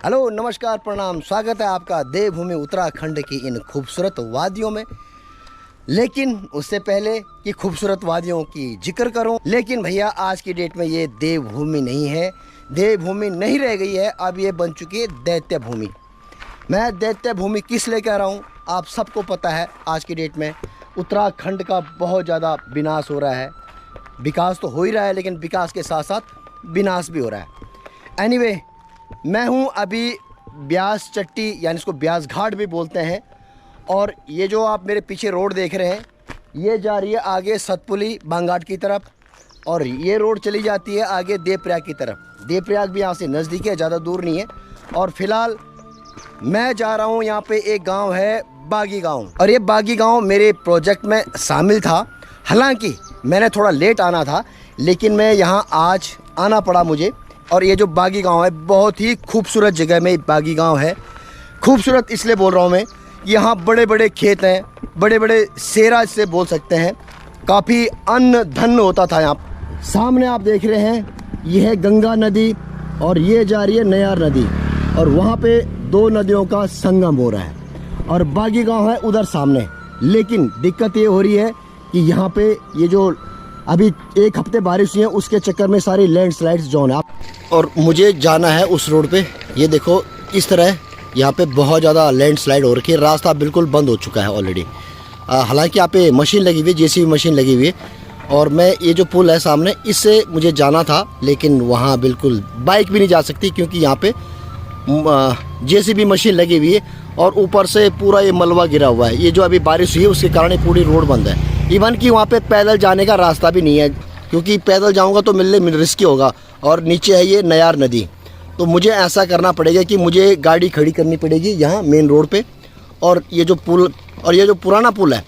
Hello नमस्कार प्रणाम, स्वागत है आपका देवभूमि उत्तराखंड की इन खूबसूरत वादियों में। लेकिन उससे पहले कि खूबसूरत वादियों की जिक्र करूं, लेकिन भैया आज की डेट में ये देवभूमि नहीं है, देवभूमि नहीं रह गई है, अब ये बन चुकी है दैत्य भूमि। मैं दैत्य भूमि किस लिए कह रहा हूँ, आप सबको पता है आज की डेट में उत्तराखंड का बहुत ज़्यादा विनाश हो रहा है। विकास तो हो ही रहा है, लेकिन विकास के साथ साथ विनाश भी हो रहा है। एनीवे, मैं हूँ अभी ब्यास चट्टी, यानी इसको ब्यास घाट भी बोलते हैं। और ये जो आप मेरे पीछे रोड देख रहे हैं, ये जा रही है आगे सतपुली बांगाट की तरफ, और ये रोड चली जाती है आगे देवप्रयाग की तरफ। देवप्रयाग भी यहाँ से नज़दीक है, ज़्यादा दूर नहीं है। और फिलहाल मैं जा रहा हूँ, यहाँ पे एक गांव है बागी गांव, और ये बागी गांव मेरे प्रोजेक्ट में शामिल था। हालांकि मैंने थोड़ा लेट आना था, लेकिन मैं यहाँ आज आना पड़ा मुझे। और ये जो बागी गांव है, बहुत ही खूबसूरत जगह में बागी गांव है। खूबसूरत इसलिए बोल रहा हूँ मैं, यहाँ बड़े बड़े खेत हैं, बड़े बड़े सेरा से बोल सकते हैं। काफ़ी अन्न धन होता था यहाँ। सामने आप देख रहे हैं, ये है गंगा नदी और ये जा रही है नयार नदी, और वहाँ पे दो नदियों का संगम हो रहा है। और बागी गांव है उधर सामने। लेकिन दिक्कत ये हो रही है कि यहाँ पे ये जो अभी एक हफ्ते बारिश हुई है, उसके चक्कर में सारी लैंडस्लाइड्स जोन है। और मुझे जाना है उस रोड पे। ये देखो, इस तरह यहाँ पे बहुत ज़्यादा लैंडस्लाइड हो रखी है। रास्ता बिल्कुल बंद हो चुका है ऑलरेडी। हालांकि यहाँ पे मशीन लगी हुई है, जेसीबी मशीन लगी हुई है। और मैं ये जो पुल है सामने, इससे मुझे जाना था, लेकिन वहाँ बिल्कुल बाइक भी नहीं जा सकती, क्योंकि यहाँ पे जेसीबी मशीन लगी हुई है और ऊपर से पूरा ये मलबा गिरा हुआ है। ये जो अभी बारिश हुई है उसके कारण ये पूरी रोड बंद है। इवन कि वहाँ पे पैदल जाने का रास्ता भी नहीं है, क्योंकि पैदल जाऊँगा तो मिलने रिस्की होगा। और नीचे है ये नयार नदी, तो मुझे ऐसा करना पड़ेगा कि मुझे गाड़ी खड़ी करनी पड़ेगी यहाँ मेन रोड पे। और ये जो पुल, और ये जो पुराना पुल है,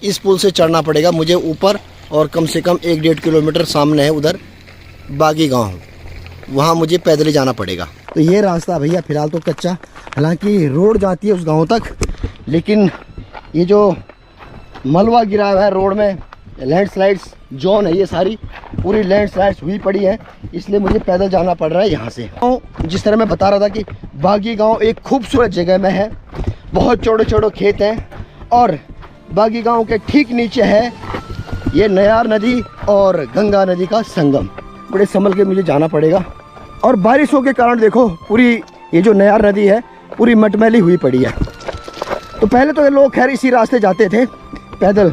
इस पुल से चढ़ना पड़ेगा मुझे ऊपर। और कम से कम 1-1.5 किलोमीटर सामने है उधर बागी गाँव, वहाँ मुझे पैदल ही जाना पड़ेगा। तो ये रास्ता भैया फ़िलहाल तो कच्चा, हालांकि रोड जाती है उस गांव तक, लेकिन ये जो मलबा गिरा हुआ है रोड में, लैंडस्लाइड्स जोन है, ये सारी पूरी लैंडस्लाइड्स हुई पड़ी है, इसलिए मुझे पैदल जाना पड़ रहा है यहाँ से। जिस तरह मैं बता रहा था कि बागी गांव एक खूबसूरत जगह में है, बहुत चौड़े चौड़े खेत हैं, और बागी गांव के ठीक नीचे है ये नयार नदी और गंगा नदी का संगम। बड़े संभल के मुझे जाना पड़ेगा। और बारिशों के कारण देखो, पूरी ये जो नयार नदी है पूरी मटमैली हुई पड़ी है। तो पहले तो ये लोग खैर इसी रास्ते जाते थे पैदल,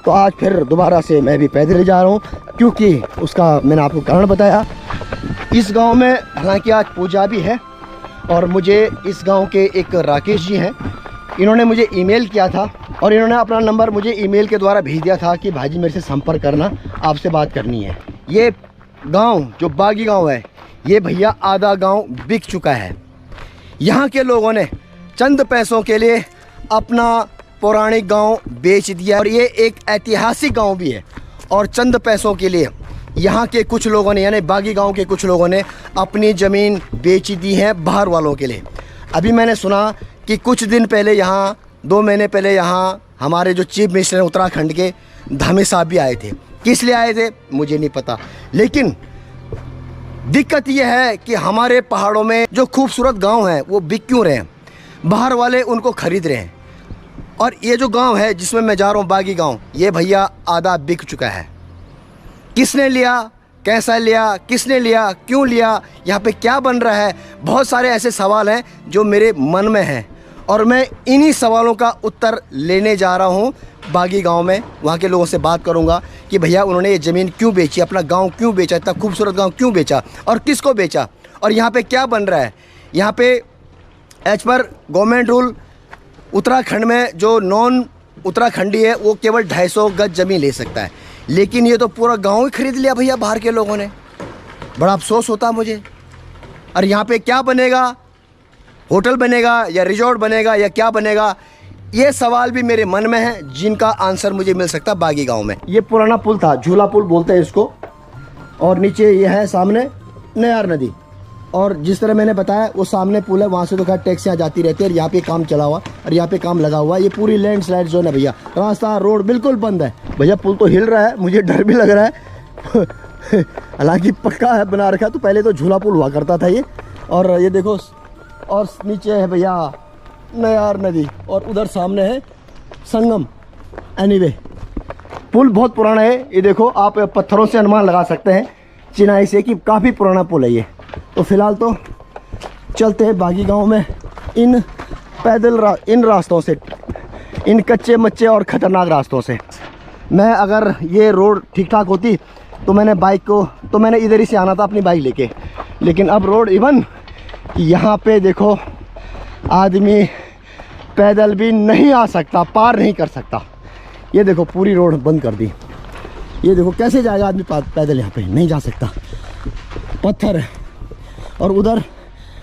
तो आज फिर दोबारा से मैं भी पैदल ही जा रहा हूँ, क्योंकि उसका मैंने आपको कारण बताया। इस गांव में हालांकि आज पूजा भी है, और मुझे इस गांव के एक राकेश जी हैं, इन्होंने मुझे ईमेल किया था, और इन्होंने अपना नंबर मुझे ईमेल के द्वारा भेज दिया था कि भाई मेरे से संपर्क करना, आपसे बात करनी है। ये गाँव जो बागी गाँव है, ये भैया आधा गाँव बिक चुका है। यहाँ के लोगों ने चंद पैसों के लिए अपना पौराणिक गांव बेच दिया, और ये एक ऐतिहासिक गांव भी है। और चंद पैसों के लिए यहाँ के कुछ लोगों ने, यानी बागी गांव के कुछ लोगों ने अपनी ज़मीन बेच दी है बाहर वालों के लिए। अभी मैंने सुना कि कुछ दिन पहले यहाँ, 2 महीने पहले यहाँ हमारे जो चीफ मिनिस्टर हैं उत्तराखंड के, धामी साहब भी आए थे। किस लिए आए थे मुझे नहीं पता, लेकिन दिक्कत यह है कि हमारे पहाड़ों में जो खूबसूरत गांव हैं वो बिक क्यों रहे हैं, बाहर वाले उनको खरीद रहे हैं। और ये जो गांव है जिसमें मैं जा रहा हूँ बागी गांव, ये भैया आधा बिक चुका है। किसने लिया, कैसा लिया, किसने लिया, क्यों लिया, यहाँ पे क्या बन रहा है, बहुत सारे ऐसे सवाल हैं जो मेरे मन में हैं, और मैं इन्हीं सवालों का उत्तर लेने जा रहा हूँ बागी गांव में। वहाँ के लोगों से बात करूँगा कि भैया उन्होंने ये ज़मीन क्यों बेची, अपना गांव क्यों बेचा, इतना खूबसूरत गांव क्यों बेचा, और किसको बेचा, और यहाँ पे क्या बन रहा है। यहाँ पे as per government rule Uttarakhand में जो नॉन उत्तराखंडी है वो केवल 250 गज ज़मीन ले सकता है, लेकिन ये तो पूरा गाँव ही खरीद लिया भैया बाहर के लोगों ने। बड़ा अफसोस होता मुझे। और यहाँ पे क्या बनेगा, होटल बनेगा या रिजॉर्ट बनेगा या क्या बनेगा, ये सवाल भी मेरे मन में है, जिनका आंसर मुझे मिल सकता है बागी गांव में। ये पुराना पुल था, झूला पुल बोलते हैं इसको, और नीचे ये है सामने नयार नदी। और जिस तरह मैंने बताया वो सामने पुल है, वहाँ से तो खैर टैक्सियाँ जाती रहती है, और यहाँ पे काम चला हुआ और यहाँ पे काम लगा हुआ है। ये पूरी लैंडस्लाइड जोन है भैया, रास्ता रोड बिल्कुल बंद है। भैया पुल तो हिल रहा है, मुझे डर भी लग रहा है। हालांकि पक्का है बना रखा है, तो पहले तो झूला पुल हुआ करता था ये। और ये देखो और नीचे है भैया नयार नदी और उधर सामने है संगम। एनीवे पुल बहुत पुराना है, ये देखो आप पत्थरों से अनुमान लगा सकते हैं चिनाई से कि काफ़ी पुराना पुल है ये। तो फिलहाल तो चलते हैं बागी गांव में इन पैदल इन रास्तों से, इन कच्चे मच्चे और ख़तरनाक रास्तों से। मैं अगर ये रोड ठीक ठाक होती तो मैंने इधर ही से आना था अपनी बाइक लेके, लेकिन अब रोड इवन यहाँ पे देखो आदमी पैदल भी नहीं आ सकता, पार नहीं कर सकता। ये देखो पूरी रोड बंद कर दी। ये देखो कैसे जाएगा आदमी पैदल, यहाँ पे नहीं जा सकता, पत्थर है और उधर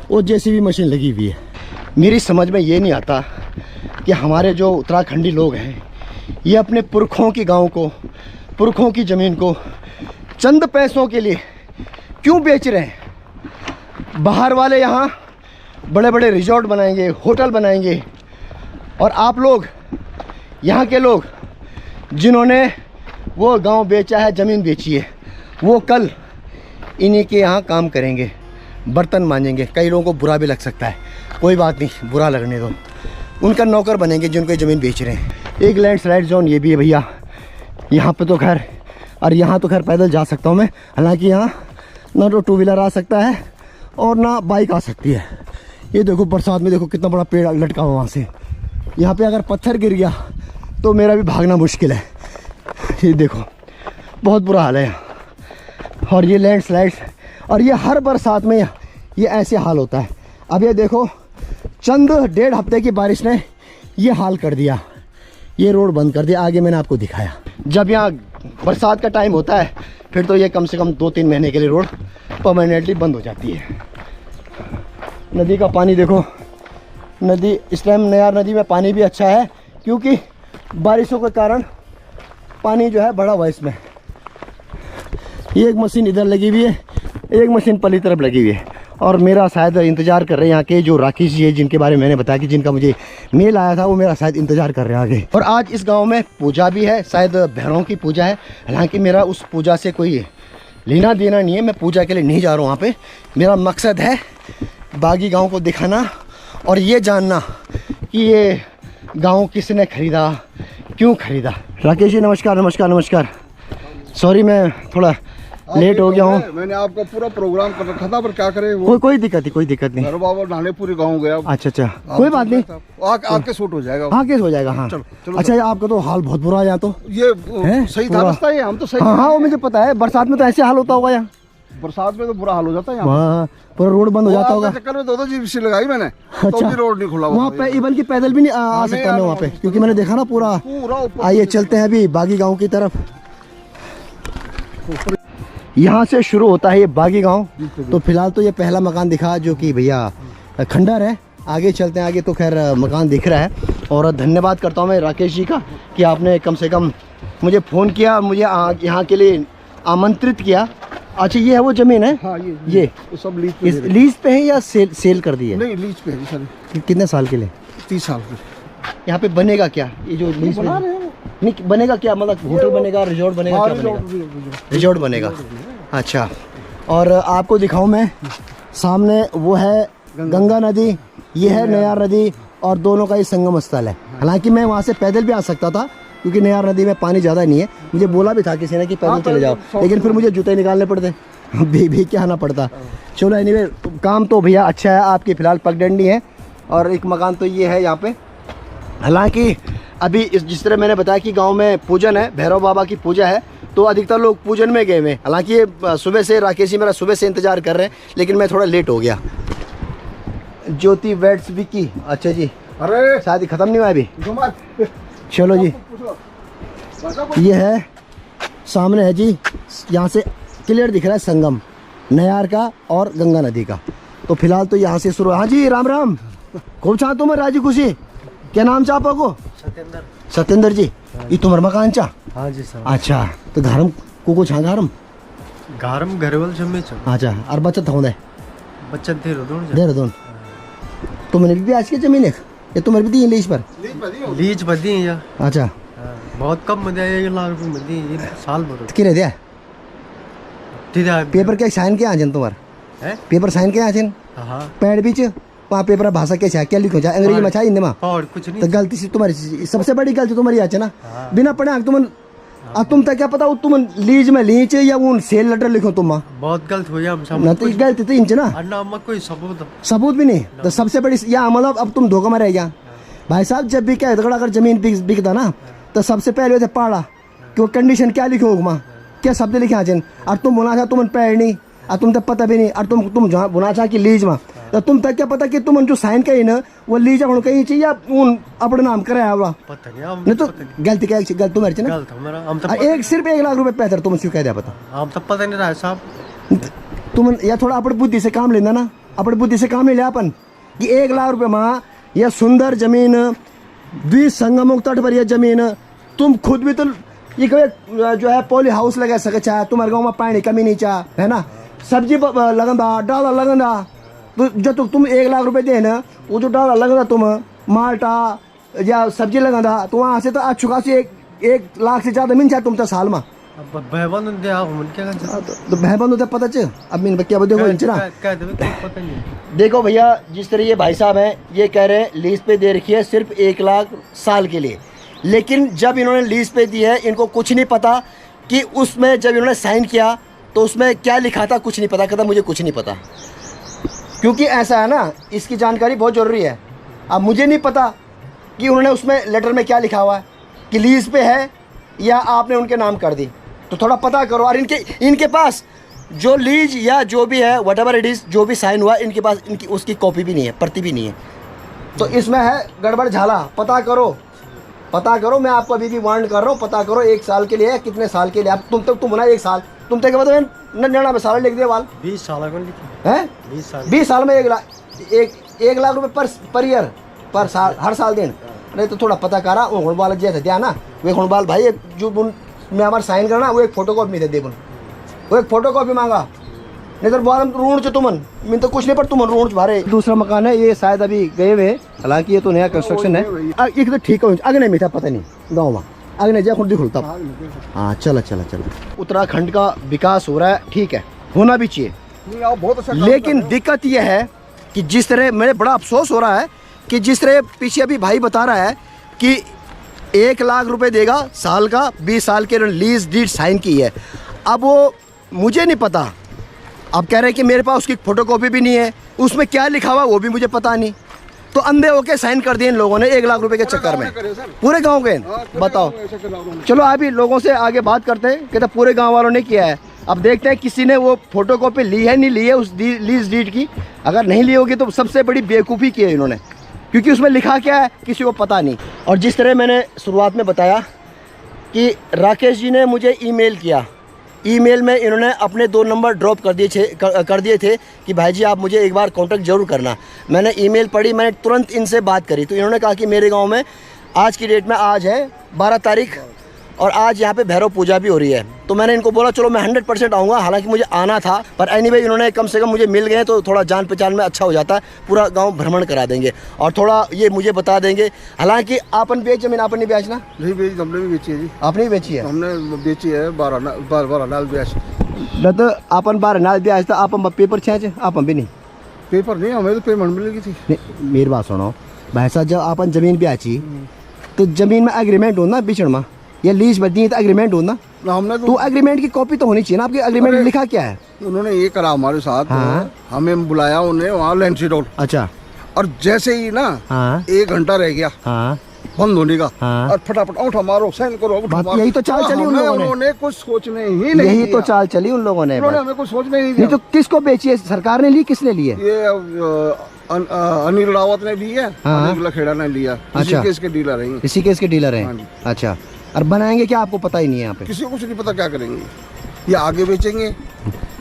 वो जेसीबी मशीन लगी हुई है। मेरी समझ में ये नहीं आता कि हमारे जो उत्तराखंडी लोग हैं ये अपने पुरखों की गांव को, पुरखों की ज़मीन को चंद पैसों के लिए क्यों बेच रहे हैं। बाहर वाले यहाँ बड़े बड़े रिजॉर्ट बनाएंगे, होटल बनाएंगे, और आप लोग यहाँ के लोग जिन्होंने वो गांव बेचा है, ज़मीन बेची है, वो कल इन्हीं के यहाँ काम करेंगे, बर्तन मांजेंगे। कई लोगों को बुरा भी लग सकता है, कोई बात नहीं, बुरा लगने दो। उनका नौकर बनेंगे जिनको ज़मीन बेच रहे हैं। एक लैंडस्लाइड जोन ये भी है भैया, यहाँ पे तो खैर, और यहाँ तो खैर पैदल जा सकता हूँ मैं, हालांकि यहाँ ना तो टू व्हीलर आ सकता है और ना बाइक आ सकती है। ये देखो बरसात में देखो कितना बड़ा पेड़ लटका हुआ वहाँ से, यहाँ पे अगर पत्थर गिर गया तो मेरा भी भागना मुश्किल है। ये देखो बहुत बुरा हाल है यहाँ। और ये लैंडस्लाइड, और ये हर बरसात में ये ऐसे हाल होता है। अब ये देखो चंद 1.5 हफ्ते की बारिश ने ये हाल कर दिया, ये रोड बंद कर दिया। आगे मैंने आपको दिखाया, जब यहाँ बरसात का टाइम होता है फिर तो ये कम से कम 2-3 महीने के लिए रोड परमानेंटली बंद हो जाती है। नदी का पानी देखो, नदी इस टाइम नयार नदी में पानी भी अच्छा है क्योंकि बारिशों के कारण पानी जो है बढ़ा हुआ है इसमें। ये एक मशीन इधर लगी हुई है, एक मशीन पली तरफ लगी हुई है, और मेरा शायद इंतज़ार कर रहे हैं यहाँ के जो राकेश जी है, जिनके बारे में मैंने बताया कि जिनका मुझे मेल आया था, वो मेरा शायद इंतज़ार कर रहे हैं आगे। और आज इस गांव में पूजा भी है, शायद भैरवों की पूजा है। हालांकि मेरा उस पूजा से कोई लेना देना नहीं है, मैं पूजा के लिए नहीं जा रहा हूँ वहाँ पे। मेरा मकसद है बागी गाँव को दिखाना और ये जानना कि ये गाँव किसने ख़रीदा, क्यों ख़रीदा। राकेश जी नमस्कार। नमस्कार नमस्कार। सॉरी मैं थोड़ा लेट हो गया हूँ। मैंने आपका पूरा प्रोग्राम कर रखा था, पर क्या करे वो कोई दिक्कत नहीं, कोई दिक्कत नहीं। बाबा नहाने पूरे गाँव गया। अच्छा कोई बात नहीं, आके शूट हो जाएगा। हाँ केस हो जाएगा। हाँ चलो। अच्छा आपका तो हाल बहुत बुरा है यहाँ तो। ये सही था रास्ता, ये हम तो सही। हाँ वो मुझे पता है, बरसात में तो ऐसे हाल होता होगा यहाँ। बरसात में तो बुरा हाल हो जाता है यहाँ, पूरा रोड बंद हो जाता होगा। चक्कर में 2 जीपीसी लगाई मैंने। अच्छा। तो भी रोड नहीं खुला वहाँ पे, इवन की पैदल भी नहीं आ सकता मैं वहाँ पे, क्योंकि मैंने देखा ना पूरा। आइए चलते हैं अभी बागी गाँव की तरफ। यहाँ से शुरू होता है ये बागी गांव। तो फिलहाल तो ये पहला मकान दिखा जो कि भैया खंडर है। आगे चलते हैं, आगे तो खैर मकान दिख रहा है। और धन्यवाद करता हूँ मैं राकेश जी का कि आपने कम से कम मुझे फ़ोन किया, मुझे यहाँ के लिए आमंत्रित किया। अच्छा ये है वो ज़मीन है? हाँ, ये सब लीज पे है या सेल कर दी है? नहीं लीज पे है सर। कितने साल के लिए? 30 साल के। यहाँ पे बनेगा क्या? ये जो लीज बना रहे हैं नहीं बनेगा क्या, मतलब होटल बनेगा, रिजॉर्ट बनेगा, क्या बनेगा? रिजॉर्ट बनेगा। अच्छा, और आपको दिखाऊं मैं, सामने वो है गंगा नदी, ये है नयार नदी, और दोनों का ही संगम स्थल है। हालांकि मैं वहाँ से पैदल भी आ सकता था क्योंकि नयार नदी में पानी ज़्यादा नहीं है। मुझे बोला भी था किसी ने कि पैदल चले जाओ, लेकिन फिर मुझे जूते निकालने पड़ते, भीग के आना पड़ता। चलो एनीवे काम तो भैया अच्छा है आपकी, फ़िलहाल पगडंडी है। और एक मकान तो ये है यहाँ पे। हालांकि अभी जिस तरह मैंने बताया कि गांव में पूजन है, भैरव बाबा की पूजा है, तो अधिकतर लोग पूजन में गए हुए। हालांकि ये सुबह से राकेश जी मेरा सुबह से इंतज़ार कर रहे हैं, लेकिन मैं थोड़ा लेट हो गया। ज्योति वेड्स विकी, अच्छा जी, अरे शादी ख़त्म नहीं हुआ अभी। चलो जी, ये है सामने है जी, यहाँ से क्लियर दिख रहा है संगम नयार का और गंगा नदी का। तो फिलहाल तो यहाँ से शुरू। हाँ जी राम राम, खूब चाह तुम राजी खुशी, क्या नाम चाह पाको? सत्येंद्र जी, ये तुम्हारा मकान चा? हाँ जी सर। अच्छा, तो घरम को छा घरम घरेवल जम्मे छ। अच्छा, और बचत होंगे बचत दे रदोन। तुमने भी आज की जमीन है ये तुम्हारी भी दी लीज पर? लीज बदी है या। अच्छा, बहुत कम में दिया, 1 लाख रुपए में दी ये साल भर। किरे दिया दिया पेपर क्या साइन के आजन तुम्हार है? पेपर साइन के आजन हां पैड बीच वहाँ पेपर भाषा कैसे है, क्या लिखो जाए अंग्रेजी में, हिंदी में, और कुछ नहीं। तो गलती से तुम्हारी सबसे बड़ी गलती तुम्हारी आज है ना, बिना पढ़े तुम अब तुम तक क्या पता तुम लीज में लीच या उन सेल लेटर लिखो तुम, बहुत गलत हो गया हमसे। ना तो गलती तो इंच ना, अन्ना अम्मा कोई सबूत भी नहीं, तो सबसे बड़ी या मतलब अब तुम धोखा में रह गया भाई साहब। जब भी क्या अगर जमीन बिकता ना तो सबसे पहले होते पढ़ा कि वो कंडीशन क्या लिखे होगा, क्या शब्द लिखे आज, और तुम बुना चाह तुम पैर नहीं, और तुम तक पता भी नहीं, और तुम जहाँ बुना चाह कि लीज में, तो तुम तक क्या पता कि तुम जो साइन कही ना वो लीज हम कहीं चाहिए या उन अपने नाम कराया हुआ, पता नहीं हम नहीं तो गलती क्या गलत तुम्हारी ना, गलत हमारा। हम तो एक सिर्फ 1 लाख रुपए पैदर तुम क्यों कह दिया पता, हम तो पता नहीं रहा साहब। तुम या थोड़ा अपनी बुद्धि से काम लेना ना, अपनी बुद्धि से काम ले लिया अपन कि 1 लाख रुपए में यह सुंदर जमीन, द्वीप संगम तट पर यह जमीन, तुम खुद भी तो ये कभी जो है पॉली हाउस लगा सके चाहे, तुम्हारे गाँव में पानी कमी नहीं चाह है ना, सब्जी लगंदा डाला लगंदा, तो जब तुम 1 लाख रुपए दे ना, वो जो डाला लगंदा तुम माल्टा या सब्जी लगंदा, तो वहाँ से तो आज चुका से 1 लाख से ज़्यादा मिल जाए तुम तो साल में। अब भयबंद दे हम क्या कर सकते। तो बहबंद होता पता च अब मीन क्या देखो इंच ना, कह दे पता नहीं। देखो भैया जिस तरह ये भाई साहब हैं ये कह रहे हैं लीज पे दे रखी है सिर्फ 1 लाख साल के लिए, लेकिन जब इन्होंने लीज पे दी है इनको कुछ नहीं पता कि उसमें जब इन्होंने साइन किया तो उसमें क्या लिखा था, कुछ नहीं पता, कहता मुझे कुछ नहीं पता, क्योंकि ऐसा है ना इसकी जानकारी बहुत ज़रूरी है। अब मुझे नहीं पता कि उन्होंने उसमें लेटर में क्या लिखा हुआ है कि लीज पे है या आपने उनके नाम कर दी, तो थोड़ा पता करो। और इनके पास जो लीज या जो भी है वट एवर इट इज़, जो भी साइन हुआ इनके पास इनकी उसकी कॉपी भी नहीं है, प्रति भी नहीं है, तो इसमें है गड़बड़ झाला। पता करो, पता करो, मैं आपको अभी भी वार्न कर रहा हूँ, पता करो 1 साल के लिए कितने साल के लिए। अब तुम ना 1 साल तुम तक मतलब नन्ना में साल लिख दिया वाल 20 साल कौन लिखे हैं, 20 साल में 1 लाख रुपए पर ईयर पर साल, हर साल दिन। नहीं तो थोड़ा पता करा वो गुणबाल जैसे दिया ना, वे गुणबाल भाई जो मैं हमारा साइन करना वो एक फोटो कॉपी में दे दे, वो एक फोटो कॉपी मांगा, नहीं तो बार रूण चो तुमन मैं तो कुछ नहीं पर तुमन रूण भारे। दूसरा मकान है ये शायद अभी गए हुए, हालांकि ये तो नया कंस्ट्रक्शन है, एक तो ठीक है अगने मीठा पता नहीं गाँव में अगने जा खुद खुलता। हाँ चलो चलो चलो, उत्तराखंड का विकास हो रहा है, ठीक है होना भी चाहिए, बहुत अच्छा, लेकिन दिक्कत यह है कि जिस तरह मेरे बड़ा अफसोस हो रहा है कि जिस तरह पीछे अभी भाई बता रहा है कि 1 लाख रुपए देगा साल का, 20 साल के लीज डीड साइन की है। अब वो मुझे नहीं पता, अब कह रहे हैं कि मेरे पास उसकी फोटोकॉपी भी नहीं है, उसमें क्या लिखा हुआ वो भी मुझे पता नहीं, तो अंधे होके साइन कर दिए इन लोगों ने 1 लाख रुपए के चक्कर में, पूरे गांव के। बताओ चलो अभी लोगों से आगे बात करते हैं, कहते पूरे गांव वालों ने किया है। अब देखते हैं किसी ने वो फोटोकॉपी ली है नहीं ली है उस लीज डीड की, अगर नहीं ली होगी तो सबसे बड़ी बेवकूफ़ी की है इन्होंने, क्योंकि उसमें लिखा क्या है किसी को पता नहीं। और जिस तरह मैंने शुरुआत में बताया कि राकेश जी ने मुझे ईमेल किया, ईमेल में इन्होंने अपने 2 नंबर ड्रॉप कर दिए थे कि भाई जी आप मुझे एक बार कांटेक्ट जरूर करना। मैंने ईमेल पढ़ी, मैंने तुरंत इनसे बात करी, तो इन्होंने कहा कि मेरे गांव में आज की डेट में, आज है 12 तारीख और आज यहाँ पे भैरव पूजा भी हो रही है, तो मैंने इनको बोला चलो मैं 100% आऊँगा, हालांकि मुझे आना था, पर एनीवे इन्होंने कम से कम मुझे मिल गए तो थोड़ा जान पहचान में अच्छा हो जाता है, पूरा गांव भ्रमण करा देंगे और थोड़ा ये मुझे बता देंगे। हालांकि आपन बेच जमीन आपने बेच ना, नहीं बेची, हमने भी बेची है जी, आपने भी बेची है, हमने बेची है 12 नाल बेच, न तो आपन 12 नाल ब्याज था, आपन पेपर छेंच आपन भी नहीं पेपर नहीं, हमें तो पेमेंट मिलेगी थी। नहीं मेरी बात सुनो भाई साहब, जब आपन जमीन ब्याची तो जमीन में एग्रीमेंट हो ना बीच में, या लीज बदी तो एग्रीमेंट हो ना, हमने तो एग्रीमेंट की कॉपी तो होनी चाहिए ना, आपके एग्रीमेंट में लिखा क्या है। उन्होंने ये करा हमारे साथ, हाँ? हमें बुलाया उन्हें वहाँ लेंसी रोड, अच्छा, और जैसे ही ना हाँ 1 घंटा रह गया हाँ बंद होने का, हाँ। और फटाफट उठा मारो साइन करो, बात यही तो चाल चली उन लोगों ने, उन्होंने कुछ सोचने ही नहीं, यही तो चाल चली उन लोगों ने, उन्होंने हमें कुछ सोचने ही नहीं दिया। तो किसको बेची है, सरकार ने ली किसने ली है, ये अनिल रावत ने ली है, हाँ। अनिल लखेड़ा ने लिया, अच्छा। इसी केस के डीलर हैं, इसी केस के डीलर हाँ हैं। जी। अच्छा, और बनाएंगे क्या आपको पता ही नहीं है यहाँ पे, किसी को कुछ नहीं पता क्या करेंगे, या आगे बेचेंगे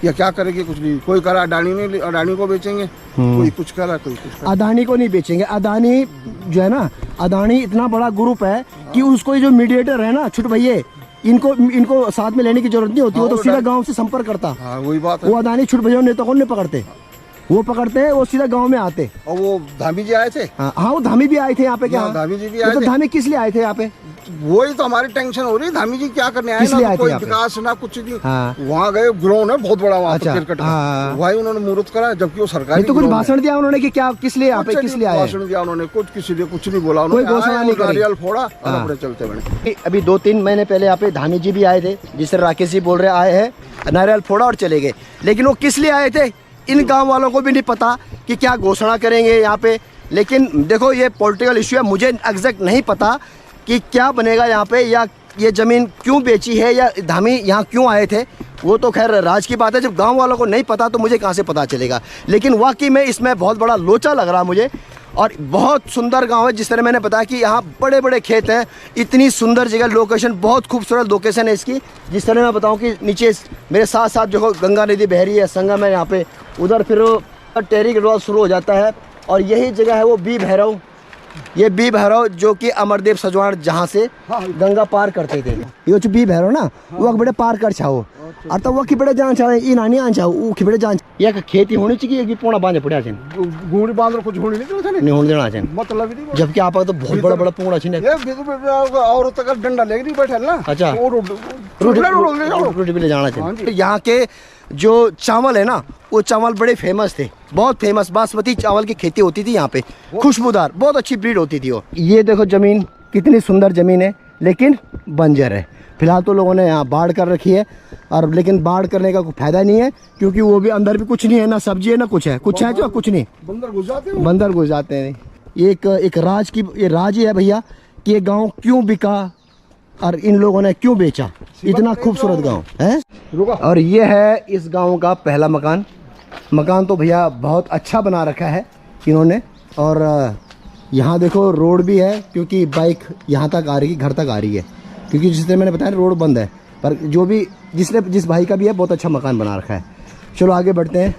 या क्या करेंगे, कुछ नहीं। कोई करा अडानी ने, अडानी को बेचेंगे, कोई कुछ करा कोई कुछ करा। अदानी को नहीं बेचेंगे, अदानी जो है ना, अदानी इतना बड़ा ग्रुप है कि उसको जो मीडिएटर है ना छोटे भैया, इनको साथ में लेने की जरूरत नहीं होती, वो तो सीधा गांव से संपर्क करता, हाँ वही बात है। वो अदानी छोटे भैया नेता को नहीं पकड़ते, वो पकड़ते हैं, वो सीधा गांव में आते। और वो धामी जी आए थे, हाँ वो धामी भी आए थे यहाँ पे, क्या धामी जी भी आए तो थे, धामी किस लिए आए थे यहाँ पे, वही तो हमारी टेंशन हो रही है। धामी जी क्या करने आए किस लिए ना, आए तो थे कोई यहाँ पे? विकास ना कुछ नहीं। हाँ। वहाँ गए, ग्राउंड है बहुत बड़ा वहाँ अच्छा, पे क्रिकेट हाँ। का, वही उन्होंने मुहूर्त करा, जबकि वो सरकारी नहीं तो कुछ ground है। भाषण दिया उन्होंने कि क्या किस लिए यहाँ पे, कुछ किस नहीं लिए आए? भाषण दिया उन्होंने, कुछ किसी ने कुछ नहीं बोला, कोई घोषणा आए नहीं और करी। नारियल फोड़ा और हाँ। अपने चलते बने। अभी 2-3 महीने पहले यहाँ पे धामी जी भी आए थे, जिस तरह राकेश जी बोल रहे आए हैं, नारियल फोड़ा और चले गए। लेकिन वो किस लिए आए थे इन गांव वालों को भी नहीं पता कि क्या घोषणा करेंगे यहाँ पे। लेकिन देखो ये पॉलिटिकल इश्यू है, मुझे एग्जैक्ट नहीं पता कि क्या बनेगा यहाँ पे, या ये ज़मीन क्यों बेची है, या धामी यहाँ क्यों आए थे। वो तो खैर राज की बात है, जब गांव वालों को नहीं पता तो मुझे कहाँ से पता चलेगा। लेकिन वाकई में इसमें बहुत बड़ा लोचा लग रहा मुझे, और बहुत सुंदर गांव है। जिस तरह मैंने बताया कि यहाँ बड़े बड़े खेत हैं, इतनी सुंदर जगह, लोकेशन बहुत खूबसूरत लोकेशन है इसकी। जिस तरह मैं बताऊँ कि नीचे मेरे साथ साथ जो गंगा नदी बह रही है, संगम है यहाँ पे, उधर फिर टेहरी गढ़वाल शुरू हो जाता है, और यही जगह है वो बी भैरव। ये बी भैरव जो कि अमरदेव सजवाण जहाँ से गंगा पार करते थे, ये जो बी भैरव ना वो बड़े पार कर छाओ, और तो वो खिबड़े जान छाओ, ई नानी आन छाओ, वो खिबड़े जान ये खेती होनी चाहिए कि पूर्ण बांधे पड़े आछन गुड़ी बांध रो कुछ होने नहीं होने देना आछन, मतलब ही नहीं। जबकि आप तो बहुत बड़ा बड़ा पूर्ण आछन। ये और तक डंडा लेके बैठे ना। अच्छा, रोटी भी ले जाना चाहिए। यहाँ के जो चावल है ना, वो चावल बड़े फेमस थे, बहुत फेमस बासमती चावल की खेती होती थी यहाँ पे, खुशबूदार, बहुत अच्छी ब्रीड होती थी वो। ये देखो जमीन कितनी सुंदर जमीन है, लेकिन बंजर है। फिलहाल तो लोगों ने यहाँ बाढ़ कर रखी है, और लेकिन बाढ़ करने का कोई फायदा नहीं है, क्योंकि वो भी अंदर भी कुछ नहीं है, ना सब्जी है ना कुछ है, कुछ है जो कुछ नहीं, बंदर घुस जाते हैं। बंदर घुस जाते हैं। एक राज की, ये राज ही है भैया कि ये गाँव क्यों बिका और इन लोगों ने क्यों बेचा। इतना खूबसूरत गांव है। और ये है इस गांव का पहला मकान। मकान तो भैया बहुत अच्छा बना रखा है इन्होंने, और यहाँ देखो रोड भी है, क्योंकि बाइक यहाँ तक आ रही है, घर तक आ रही है, क्योंकि जिस तरह मैंने बताया रोड बंद है, पर जो भी जिस भाई का भी है बहुत अच्छा मकान बना रखा है। चलो आगे बढ़ते हैं।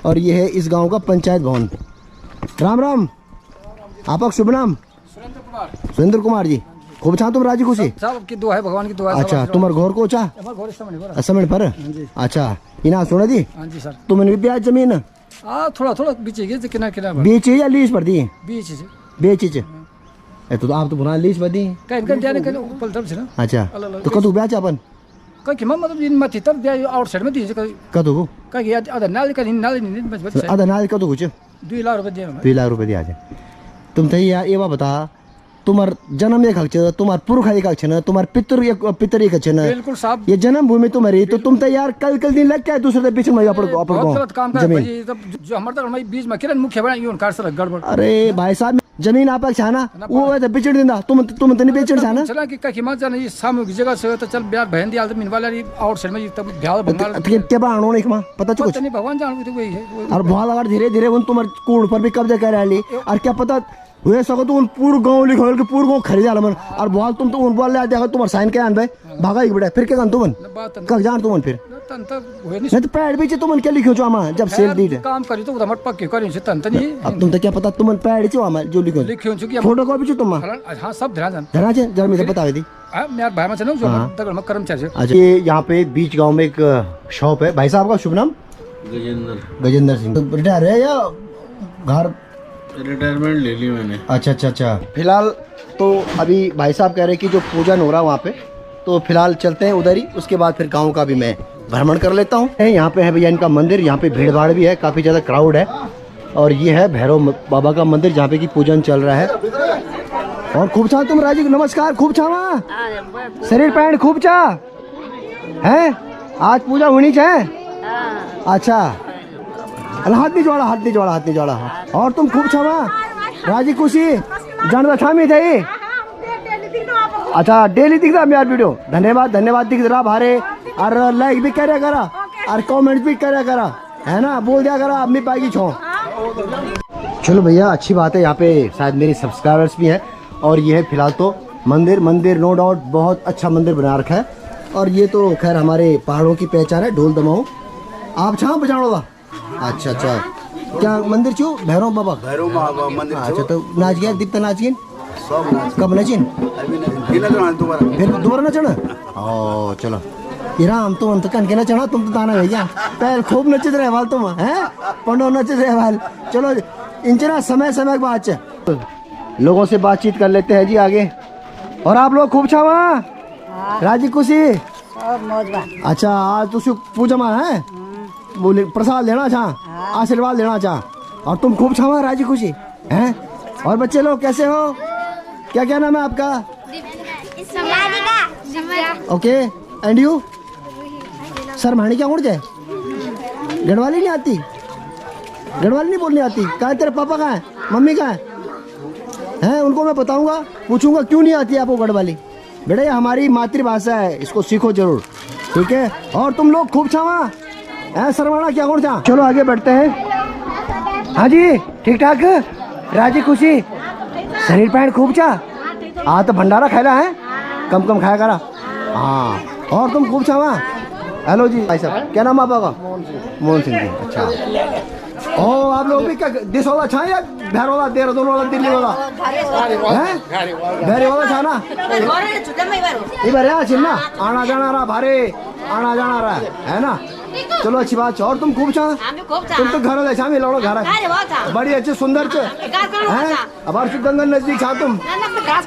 और ये है इस गाँव का पंचायत भवन। राम राम, आपका शुभ नाम? सुरेंद्र कुमार जी। खूब छा तुम राजी खुशी? सबकी दुआ है, भगवान की दुआ है। अच्छा, तुम्हार घर को चा समय पर? अच्छा, इना सुना दी? हाँ जी सर। तुमने भी ब्याज जमीन थोड़ा थोड़ा बीचे किनारे किनारे बेची या लीज पर दी? बीच से बेची तो आप तो बुना लीज पर दी। कहीं जाने के ऊपर तरफ से ना। अच्छा, तो कदू ब्याज अपन कहीं मतलब इन मत तर दिया आउटसाइड में दी कदू को कहीं आधा नाल का नाल नहीं आधा नाल कदू कुछ 2 लाख रुपए दिया 2 लाख रुपए दिया जाए। तुम थे यार ये बता, तुम्हार जन्म एक हक छ, तुम्हार पुरख एक हक छ न, तुम्हार पितर एक हक छ न, बिल्कुल साहब। ये जन्म भूमि तुम्हारी, तो तुम तो यार कल दिन लग क्या दूसरे बीच में अपन गलत काम कर जमीन। भाई, तब जो हमारे तक बीच में किरण मुख्य बना यूं कार से गड़बड़। अरे भाई साहब, जमीन आप छाना वो है बेचड़ देना, तुम तो नहीं बेचड़ छाना। चला कि कहीं मत जाना, ये सामूहिक जगह से तो चल ब्याह बहन दिया मिन वाला आउटसाइड में तब ब्याह बंगाल के बाणो नहीं खमा पता चुक पता नहीं, भगवान जान वही है। और बहुत अगर धीरे धीरे उन तुम्हारे कूड़ पर भी कब्जा कर रही, और क्या पता हुए सको तो उन पूरा गांव लिखो के पूरा गांव खरीदा मन, और बहुत तुम तो उन बोल ले देखो तुम्हारे साइन के आन भाई भागा ही बड़ा, फिर क्या कर तुमन कब जान तुमन फिर नहीं तो पैड बेचे तुमन क्या लिखो जो आमा जब सेल दी काम करी तो उधर मत पक्के करी से तन नहीं। अब तुम तो क्या पता तुमन पैड जो आमा जो लिखो लिखियो फोटो कॉपी जो तुम हां सब ध्यान धरा छे जरा मुझे बता दी। हां मेरे भाई में जो तक में कर्मचारी है। अच्छा, ये यहां पे बीच गांव में एक शॉप है। भाई साहब का शुभ नाम? गजेंद्र सिंह। रिटायर है या घर? रिटायरमेंट ले ली मैंने। अच्छा। फिलहाल तो अभी भाई साहब कह रहे हैं कि जो पूजन हो रहा है वहाँ पे, तो फिलहाल चलते हैं उधर ही, उसके बाद फिर गांव का भी मैं भ्रमण कर लेता हूँ। यहाँ पे है भैया इनका मंदिर, यहाँ पे भीड़ भाड़ भी है, काफ़ी ज़्यादा क्राउड है। और ये है भैरव बाबा का मंदिर जहाँ पे कि पूजन चल रहा है। और खूब छा तुम राजी, नमस्कार। खूब छावा शरीर पैंट खूब चा है, आज पूजा होनी चाहे। अच्छा, हाथ नहीं जोड़ा। और तुम खूब छावा राजी खुशी जान रखा में थे। अच्छा, डेली दिख रहा यार वीडियो, धन्यवाद दिख रहा भारे, और लाइक भी करे करा और कमेंट भी करे करा, है ना, बोल दिया करा अपनी पाएगी छो। चलो भैया, अच्छी बात है, यहाँ पे शायद मेरे सब्सक्राइबर्स भी हैं। और ये है फिलहाल तो मंदिर नो डाउट बहुत अच्छा मंदिर बना रखा है। और ये तो खैर हमारे पहाड़ों की पहचान है, ढोल दमाओ आप छा बजाओ। अच्छा, क्या मंदिर छो? भैरव बाबा मंदिर। अच्छा, तो नाच गया दीप्ता नाच गए कब नाचिन? फिर दोबारा नचना? ओ चलो राम, तुम तो कन के नचना, तुम तो ताना भैया पैर खूब नचित रहे वाल तुम हैं, पंडो नचित रहे वाल। चलो इंचना समय के बाद लोगों से बातचीत कर लेते हैं जी आगे। और आप लोग खूब छावा राजी खुशी मौजबा अच्छा आज तुम पूजा में है बोले प्रसाद लेना चाह आशीर्वाद लेना चाह और तुम खूब छावा राजी खुशी हैं और बच्चे लोग कैसे हो क्या क्या नाम है आपका ओके एंड यू सर माणी क्या उड़ जाए गढ़वाली नहीं आती गढ़वाली नहीं बोलनी आती कहाँ है तेरे पापा कहाँ है मम्मी कहाँ है उनको मैं बताऊंगा पूछूंगा क्यों नहीं आती आपको गढ़वाली बेटा ये हमारी मातृभाषा है इसको सीखो जरूर ठीक है और तुम लोग खूब छावा है सरवाना क्या कौन छा चलो आगे बढ़ते हैं हाँ जी ठीक ठाक राजी खुशी शरीर पैंट खूब चा तो भंडारा खाला है कम कम खाया करा हाँ और तुम खूब छावा हेलो जी भाई साहब क्या नाम आपका मोहन सिंह जी अच्छा ओ आप लोग भी क्या दिस वाला छा या बिहार वाला देहरादून वाला दिल्ली वाला हैं बिहारी वाला छा ना इधर है चिन्ना आना जाना रहा भारे आना जाना रहा है ना चलो अच्छी बात और तुम खूब छा तुम तो घर ले में लौड़ो घर बड़ी अच्छे सुंदर अब गंगन नजदीक छा तुम घास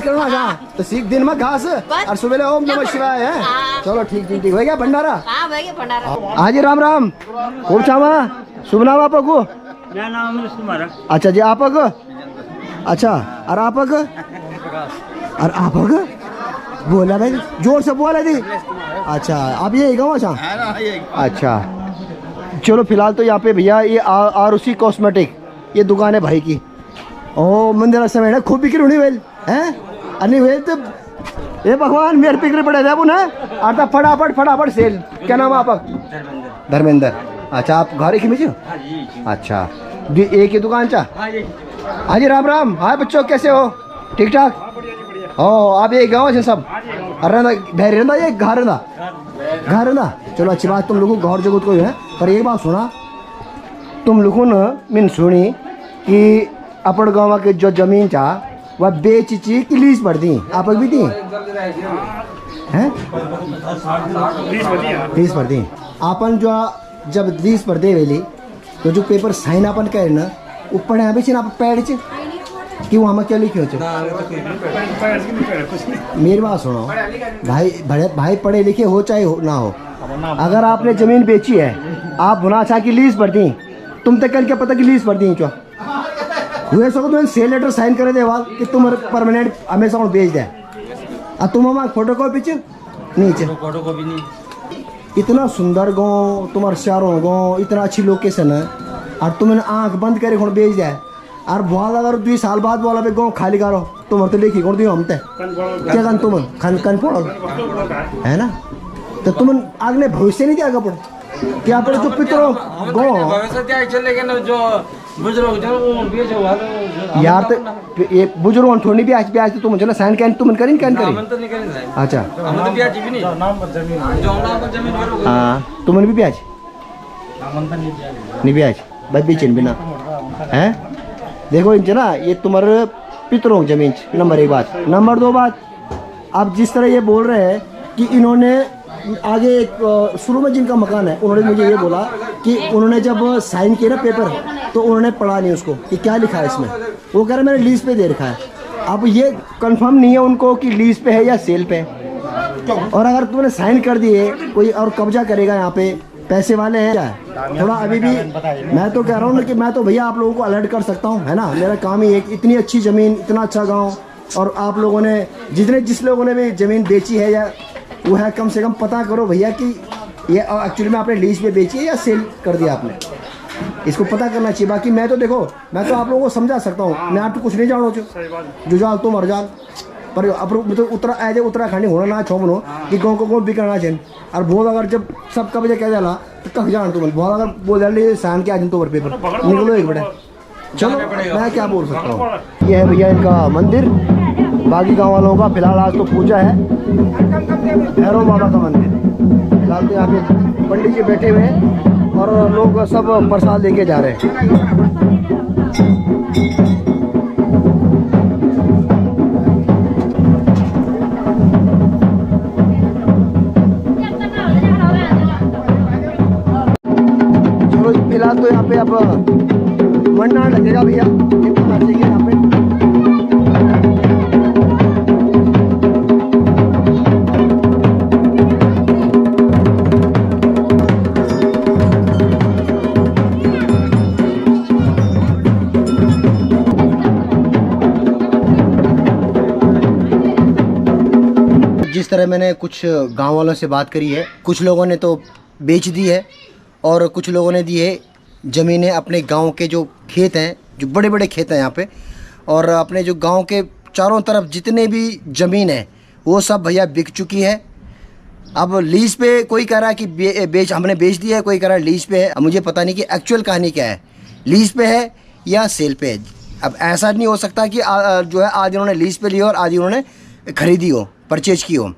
करना छा तो सीख दिन में घास और सुबह ओम नमः शिवाय है चलो ठीक ठीक ठीक हो गया भंडारा हाँ जी राम राम खूब छावा शुभ नाम आपको मेरा नाम अमरीश कुमार है। अच्छा जी आपक अच्छा और आपक और आपक बोला भाई जोर से बोला थी अच्छा आप ये गाँव अच्छा चलो फिलहाल तो यहाँ पे भैया ये आरुषि कॉस्मेटिक ये दुकान है भाई की ओ मंदिर समय है खूब बिक्री होनी वेल हैं अन्य वेल तो ये भगवान मेरे बिक्री पड़े थे ना आता फटाफट फटाफट सेल क्या नाम है आपका धर्मेंद्र अच्छा आप घर ही मिचो अच्छा एक ही दुकान चा हाँ जी राम राम हाँ बच्चों कैसे हो ठीक ठाक ओ आप ये गाँव से सब अरे भैर रहना ये घर रहना चलो अच्छी बात तुम लोगों घर जगह कोई है पर एक बात सुना तुम लोगों ने मैंने सुनी कि अपन गाँव के जो जमीन चा वह बेच ची की लीज पड़ दी आप भी दी हैं लीज पड़ दी अपन जो जब लीज पर दे वेली तो जो पेपर साइन अपन करे ना ऊपर यहाँ पे आप पैड च कि वहाँ में क्या लिखे हो मेरी बात सुनो भाई भाई पढ़े लिखे हो चाहे हो ना हो अगर आपने जमीन बेची है आप होना चाह की लीज पर दी तुम तक क्या पता कि लीज पर दी चो हुए सको तुम्हें सेल लेटर साइन करे दे वाल कि तुम परमानेंट हमेशा बेच दे और तुम हमारा फोटो कॉपी च नीचे फोटो कॉपी नहीं इतना सुंदर गाँव तुम्हारा चारों गाँव इतना अच्छी लोकेशन है और तुमने आंख बंद करे कौन बेच जाए और बहुत अगर 2 साल बाद बोला पे गाँव खाली करो तुम तो लेखी कौन दियो हम ते क्या कन तुम कन पड़ो है ना तो तुम आगे भविष्य नहीं दिया पड़ो क्या पड़ो जो पितरों गाँव जो बुजुर्ग यार तो ये बुजुर्ग थोड़ी भी आज तो तुम साइन कैन तुम करें कैन करें अच्छा हाँ तुमने भी ब्याज नहीं ब्याज बस बेचन बिना हैं देखो इन ना ये तुम्हारे पितरों की जमीन नंबर 1 बात नंबर 2 बात आप जिस तरह ये बोल रहे हैं कि इन्होंने आगे शुरू में जिनका मकान है उन्होंने मुझे ये बोला कि उन्होंने जब साइन किया ना पेपर तो उन्होंने पढ़ा नहीं उसको कि क्या लिखा है इसमें वो कह रहे मैंने लीज पे दे रखा है अब ये कंफर्म नहीं है उनको कि लीज पे है या सेल पे और अगर तुमने साइन कर दिए कोई और कब्जा करेगा यहाँ पे पैसे वाले हैं क्या थोड़ा अभी भी मैं तो कह रहा हूँ कि मैं तो भैया आप लोगों को अलर्ट कर सकता हूँ है ना मेरा काम ही एक इतनी अच्छी ज़मीन इतना अच्छा गाँव और आप लोगों ने जिस लोगों ने भी ज़मीन बेची है या वो है कम से कम पता करो भैया कि ये एक्चुअली में आपने लीज पे बेची है या सेल कर दिया आपने इसको पता करना चाहिए बाकी मैं तो देखो मैं तो आप लोगों को समझा सकता हूँ मैं आपको कुछ नहीं जानो जो जाल तो मर जाल पर मतलब उत्तराखंड होना ना छो मनो कि गाँव को बिकना चाहिए और बहुत अगर जब सब का वजह कह जाला तो कब जान तुम बहुत अगर बोल डाले सहन के आज तो पेपर निकलो एक बड़े चलो मैं क्या बोल सकता हूँ ये है भैया इनका मंदिर बाकी गाँव वालों का फिलहाल आज तो पूजा है भैरव बाबा का मंदिर फिलहाल तो यहाँ पे पंडित जी बैठे हुए हैं और लोग सब प्रसाद लेके जा रहे हैं फिलहाल तो यहाँ पे अब मंडा लगेगा भैया ये पता चाहिए यहाँ पे जिस तरह मैंने कुछ गांव वालों से बात करी है, कुछ लोगों ने तो बेच दी है और कुछ लोगों ने दी है ज़मीनें अपने गांव के जो खेत हैं, जो बड़े बड़े खेत हैं यहाँ पे, और अपने जो गांव के चारों तरफ जितने भी ज़मीन है वो सब भैया बिक चुकी है। अब लीज पे कोई कह रहा है कि हमने बेच दिया है, कोई कह रहा है लीज पे है। अब मुझे पता नहीं कि एक्चुअल कहानी क्या है, लीज पे है या सेल पे है। अब ऐसा नहीं हो सकता कि जो है आज इन्होंने लीज पे लिया और आज इन्होंने खरीदी हो, परचेज की हो।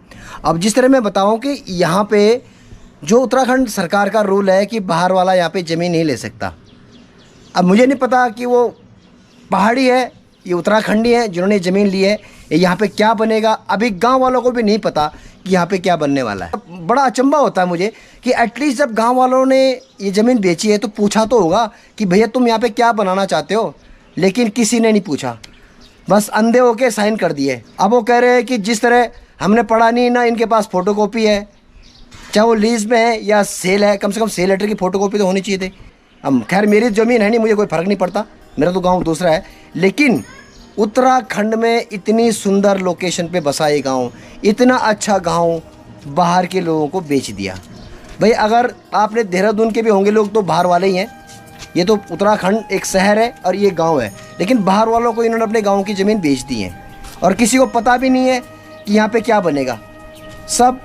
अब जिस तरह मैं बताऊं कि यहाँ पे जो उत्तराखंड सरकार का रूल है कि बाहर वाला यहाँ पे ज़मीन नहीं ले सकता। अब मुझे नहीं पता कि वो पहाड़ी है, ये उत्तराखंडी है जिन्होंने ज़मीन ली है, यहाँ पे क्या बनेगा अभी गांव वालों को भी नहीं पता कि यहाँ पे क्या बनने वाला है। बड़ा अचंभा होता है मुझे कि एटलीस्ट जब गांव वालों ने ये ज़मीन बेची है तो पूछा तो होगा कि भैया तुम यहाँ पे क्या बनाना चाहते हो, लेकिन किसी ने नहीं पूछा, बस अंधे होके साइन कर दिए। अब वो कह रहे हैं कि जिस तरह हमने पढ़ा नहीं ना, इनके पास फ़ोटोकॉपी है, चाहे वो लीज में है या सेल है, कम से कम सेल लेटर की फ़ोटोकॉपी तो होनी चाहिए थी। अब खैर मेरी ज़मीन है नहीं, मुझे कोई फ़र्क नहीं पड़ता, मेरा तो गाँव दूसरा है, लेकिन उत्तराखंड में इतनी सुंदर लोकेशन पे बसा ये गाँव, इतना अच्छा गाँव बाहर के लोगों को बेच दिया। भाई अगर आपने देहरादून के भी होंगे लोग तो बाहर वाले ही हैं, ये तो उत्तराखंड एक शहर है और ये गांव है, लेकिन बाहर वालों को इन्होंने अपने गांव की ज़मीन बेच दी है और किसी को पता भी नहीं है कि यहाँ पे क्या बनेगा, सब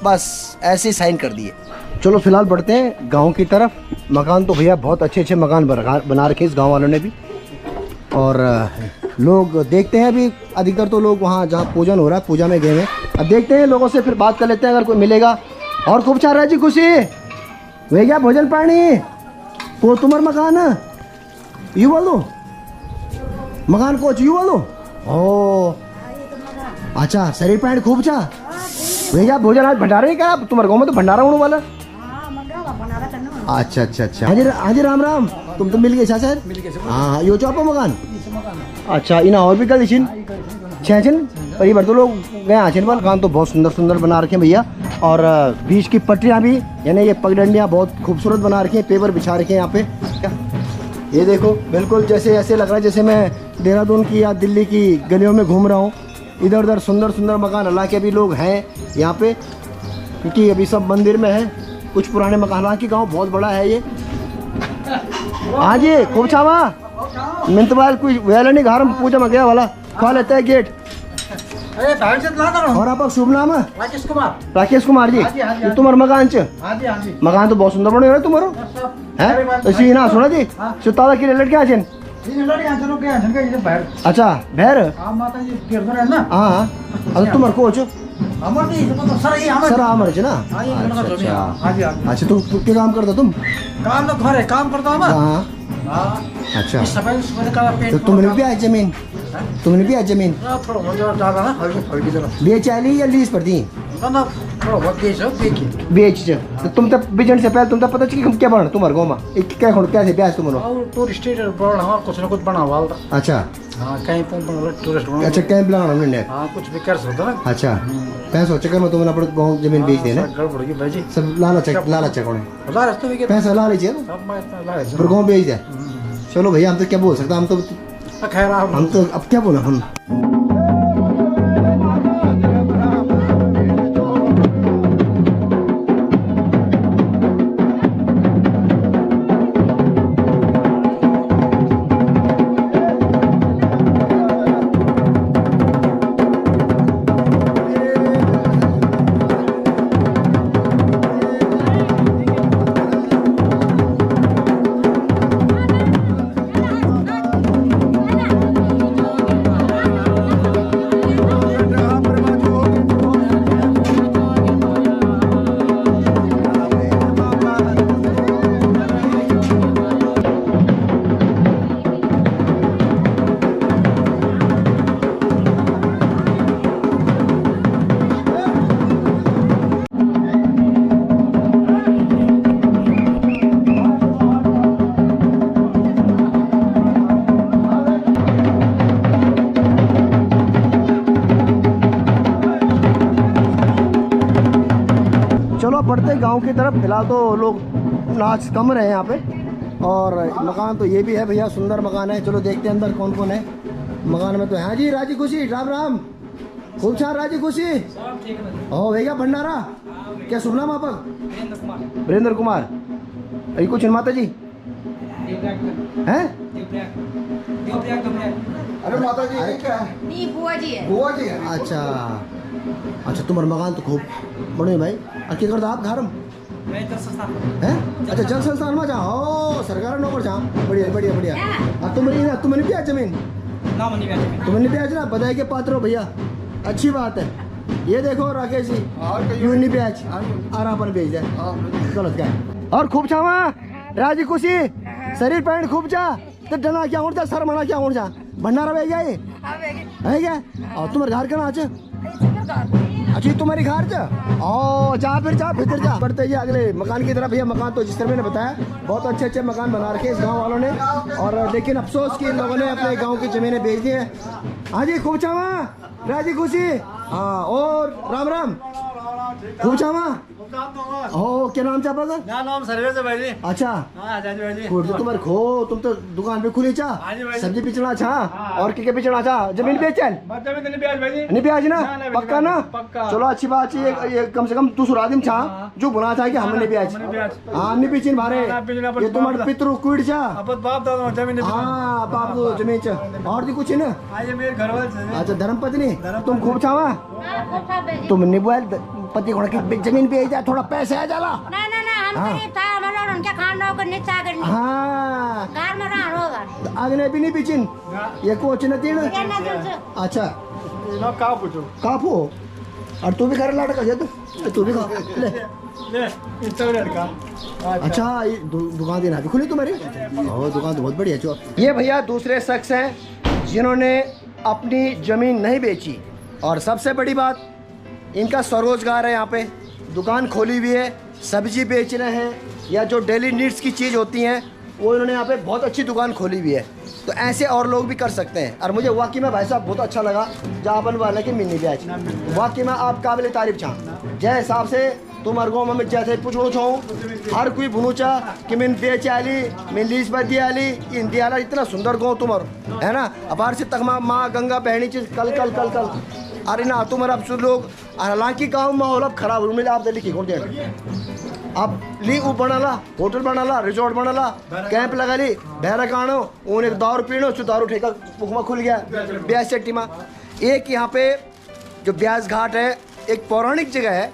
बस ऐसे साइन कर दिए। चलो फिलहाल बढ़ते हैं गांव की तरफ। मकान तो भैया बहुत अच्छे अच्छे मकान बना रखे इस गाँव वालों ने भी, और लोग देखते हैं अभी अधिकतर तो लोग वहाँ जहाँ पूजन हो रहा है पूजा में गए हैं। अब देखते हैं लोगों से फिर बात कर लेते हैं अगर कोई मिलेगा। और खूब चाह रहा है जी खुशी वे क्या भोजन पानी को तुम्हार मकान यू बोलो मकान को यू बोलो ओ अच्छा शरीर पैंट खूब चा वे क्या भोजन आज भंडारा ही क्या तुम्हारे गाँव में तो भंडारा होने वाला। अच्छा अच्छा अच्छा हाँ जी राम राम, तुम तो मिल गए सर। हाँ यो चौपा मकान अच्छा इना और भी कल दिशिन छन और ये तो लोग गए आछन पर मकान तो बहुत सुंदर सुंदर बना रखे हैं भैया, और बीच की पटरियाँ भी यानी ये पगडंडियाँ बहुत खूबसूरत बना रखे हैं, पेपर बिछा रखे हैं यहाँ पे। क्या ये देखो बिल्कुल जैसे ऐसे लग रहा है जैसे मैं देहरादून की या दिल्ली की गलियों में घूम रहा हूँ। इधर उधर सुंदर सुंदर मकान, हालांकि अभी लोग हैं यहाँ पे क्योंकि अभी सब मंदिर में है, कुछ पुराने मकान, हालांकि गाँव बहुत बड़ा है ये। हाँ जी खूब छावा मिंतवाल कुछ वेला नहीं घर में पूजा में गया वाला खा लेता है गेट। और आपका शुभ नाम है? राकेश कुमार जी। ये तुम्हारा मकान मकान तो बहुत सुंदर बने हो तुम्हारो है तो सी ना सुना जी सुताला की लड़के आछन अच्छा भैर हाँ अच्छा तुम्हारे कोच सर आमर है ना। अच्छा अच्छा तो क्या काम करता तुम? काम तो घर है, काम करता हूँ मैं। हाँ अच्छा तो तुमने भी आज जमीन तुमने भी आज जमीन थोड़ा बहुत ज्यादा ना हल्की जगह बेच आली या लीज पर दी? ना थोड़ा बहुत बेच तो तुम तब बिजन से पहले तुम तब पता चली हम क्या बना तुम्हारे गाँव में एक क्या खोड़ कैसे ब्याज तुम टूरिस्ट बना हुआ कुछ ना कुछ बना हुआ था। अच्छा हाँ कहीं टूरिस्ट अच्छा कैंप लगाना हमने हाँ कुछ भी कर सकता ना। अच्छा पैसा चक्कर में तुमने अपने गाँव जमीन बेच देना गड़बड़ की भाई जी सब लालच कौन पैसा लालच है पर गाँव बेच दे। चलो भैया हम तो क्या बोल सकते हम तो खैर हम तो अब क्या बोला हम। बढ़ते गांव की तरफ। फिलहाल तो लोग नाच कम रहे हैं यहाँ पे, और मकान तो ये भी है भैया, सुंदर मकान है। चलो देखते हैं अंदर कौन कौन है मकान में। तो हाँ जी राजी खुशी राम राम, खूब छान राजी खुशी हो भैया भंडारा क्या शुभ नाम आपका वीरेंद्र कुमार अरे कुछ माता जी हैं अरे माता जी ये क्या है? नहीं बुआ जी है। बुआ जी है। अच्छा अच्छा तुम्हारा मकान तो खूब बड़े भाई और क्या करता आप घर में हैं अच्छा जल संस्थान में जाओ सरकार नौकर जाओ बढ़िया बढ़िया बढ़िया और तुम्हें भी जमीन तुम्हें ब्याज ना बधाई के पात्र हो भैया अच्छी बात है ये देखो राकेश जी यूं नहीं ब्याज और अपन बेच दे गलत क्या है और खूब छावा राजी खुशी शरीर पैंट खूब जा तो डना क्या उड़ जा सर मना क्या उड़ जा भंडारा बह गया ये है क्या और तुम्हारे घर का नाच अच्छा तुम्हारी घर जा ओ जा फिर जा भीतर जा बढ़ते ही अगले मकान की तरफ भैया मकान तो जिस तरह मैंने बताया बहुत अच्छे अच्छे मकान बना रखे इस गांव वालों ने और लेकिन अफसोस कि इन लोगों ने अपने गांव की जमीनें बेच दी हैं हाँ जी खूब चावा राजी खुशी हाँ और राम राम खूब चावा ओ क्या नाम चापा का नाम सर्वे से भाई जी। अच्छा हाँ जाजी भाई जी। खूब तो तुम्हारे खो तुम तो दुकान पे खुली चा सब्जी बेचना चा और क्या बेचना चा जमीन बेचन जमीन नहीं ब्याज भाई जी। नहीं ब्याज ना ना, पक्का ना पक्का। चलो अच्छी बात है ये कम से कम तू सुरादिम छा जो बुना था कि हमने ब्याज हाँ नहीं बेचिन भारे ये तुम्हारे पितरु कुड़ छा अब बाप दादा जमीन हाँ बाप तो जमीन चा और भी कुछ है ना आज मेरे घर वाले अच्छा धर्मपत्नी तुम खूब छावा तुम नहीं बोल पति घोड़ा की जमीन पे जा थोड़ा पैसे आ जाला ना ना ना हम गरीब था हमारा उनके खाना को निचा करनी हाँ घर में रहना होगा आगने भी नहीं बेचिन ये कोच न तीन कहना जो अच्छा ना का पूछो काफो और तू भी घर लड़का जा तू भी खा ले ले इंस्टाग्राम का अच्छा ये दुकान देना भी खुली तुम्हारी ओ दुकान तो बहुत बढ़िया चो ये भैया दूसरे शख्स हैं जिन्होंने अपनी जमीन नहीं बेची और सबसे बड़ी बात इनका स्वरोजगार है यहाँ पे दुकान खोली हुई है सब्जी बेच रहे हैं या जो डेली नीड्स की चीज़ होती हैं वो इन्होंने यहाँ पे बहुत अच्छी दुकान खोली हुई है तो ऐसे और लोग भी कर सकते हैं और मुझे वाकई में भाई साहब बहुत अच्छा लगा जापन वाले की मिलनी ब्याज वाकई में आप काबिल तारीफ चाह जय हिसाब से तुम्हारे गाँव में जैसे पूछना चाहूँ हर कोई भुनू चाह कि मैंने बेच आली मैं लीज पर दिया आली इन दिया इतना सुंदर गाँव तुम्हारा है ना अपार से तक माँ गंगा बहनी चीज कल कल कल कल अरे ना तुम्हारा अब लोग हालांकि गाँव माहौल अब खराब हो मिले आप लिखी कौन दे अब ली वो बनाला होटल बनाला रिजॉर्ट बनाला कैंप लगा ली बहरा कानो उन एक दारू पीनो जो दारू ठेका पुखमा खुल गया ब्यास चट्टी में एक यहाँ पे जो ब्यास घाट है एक पौराणिक जगह है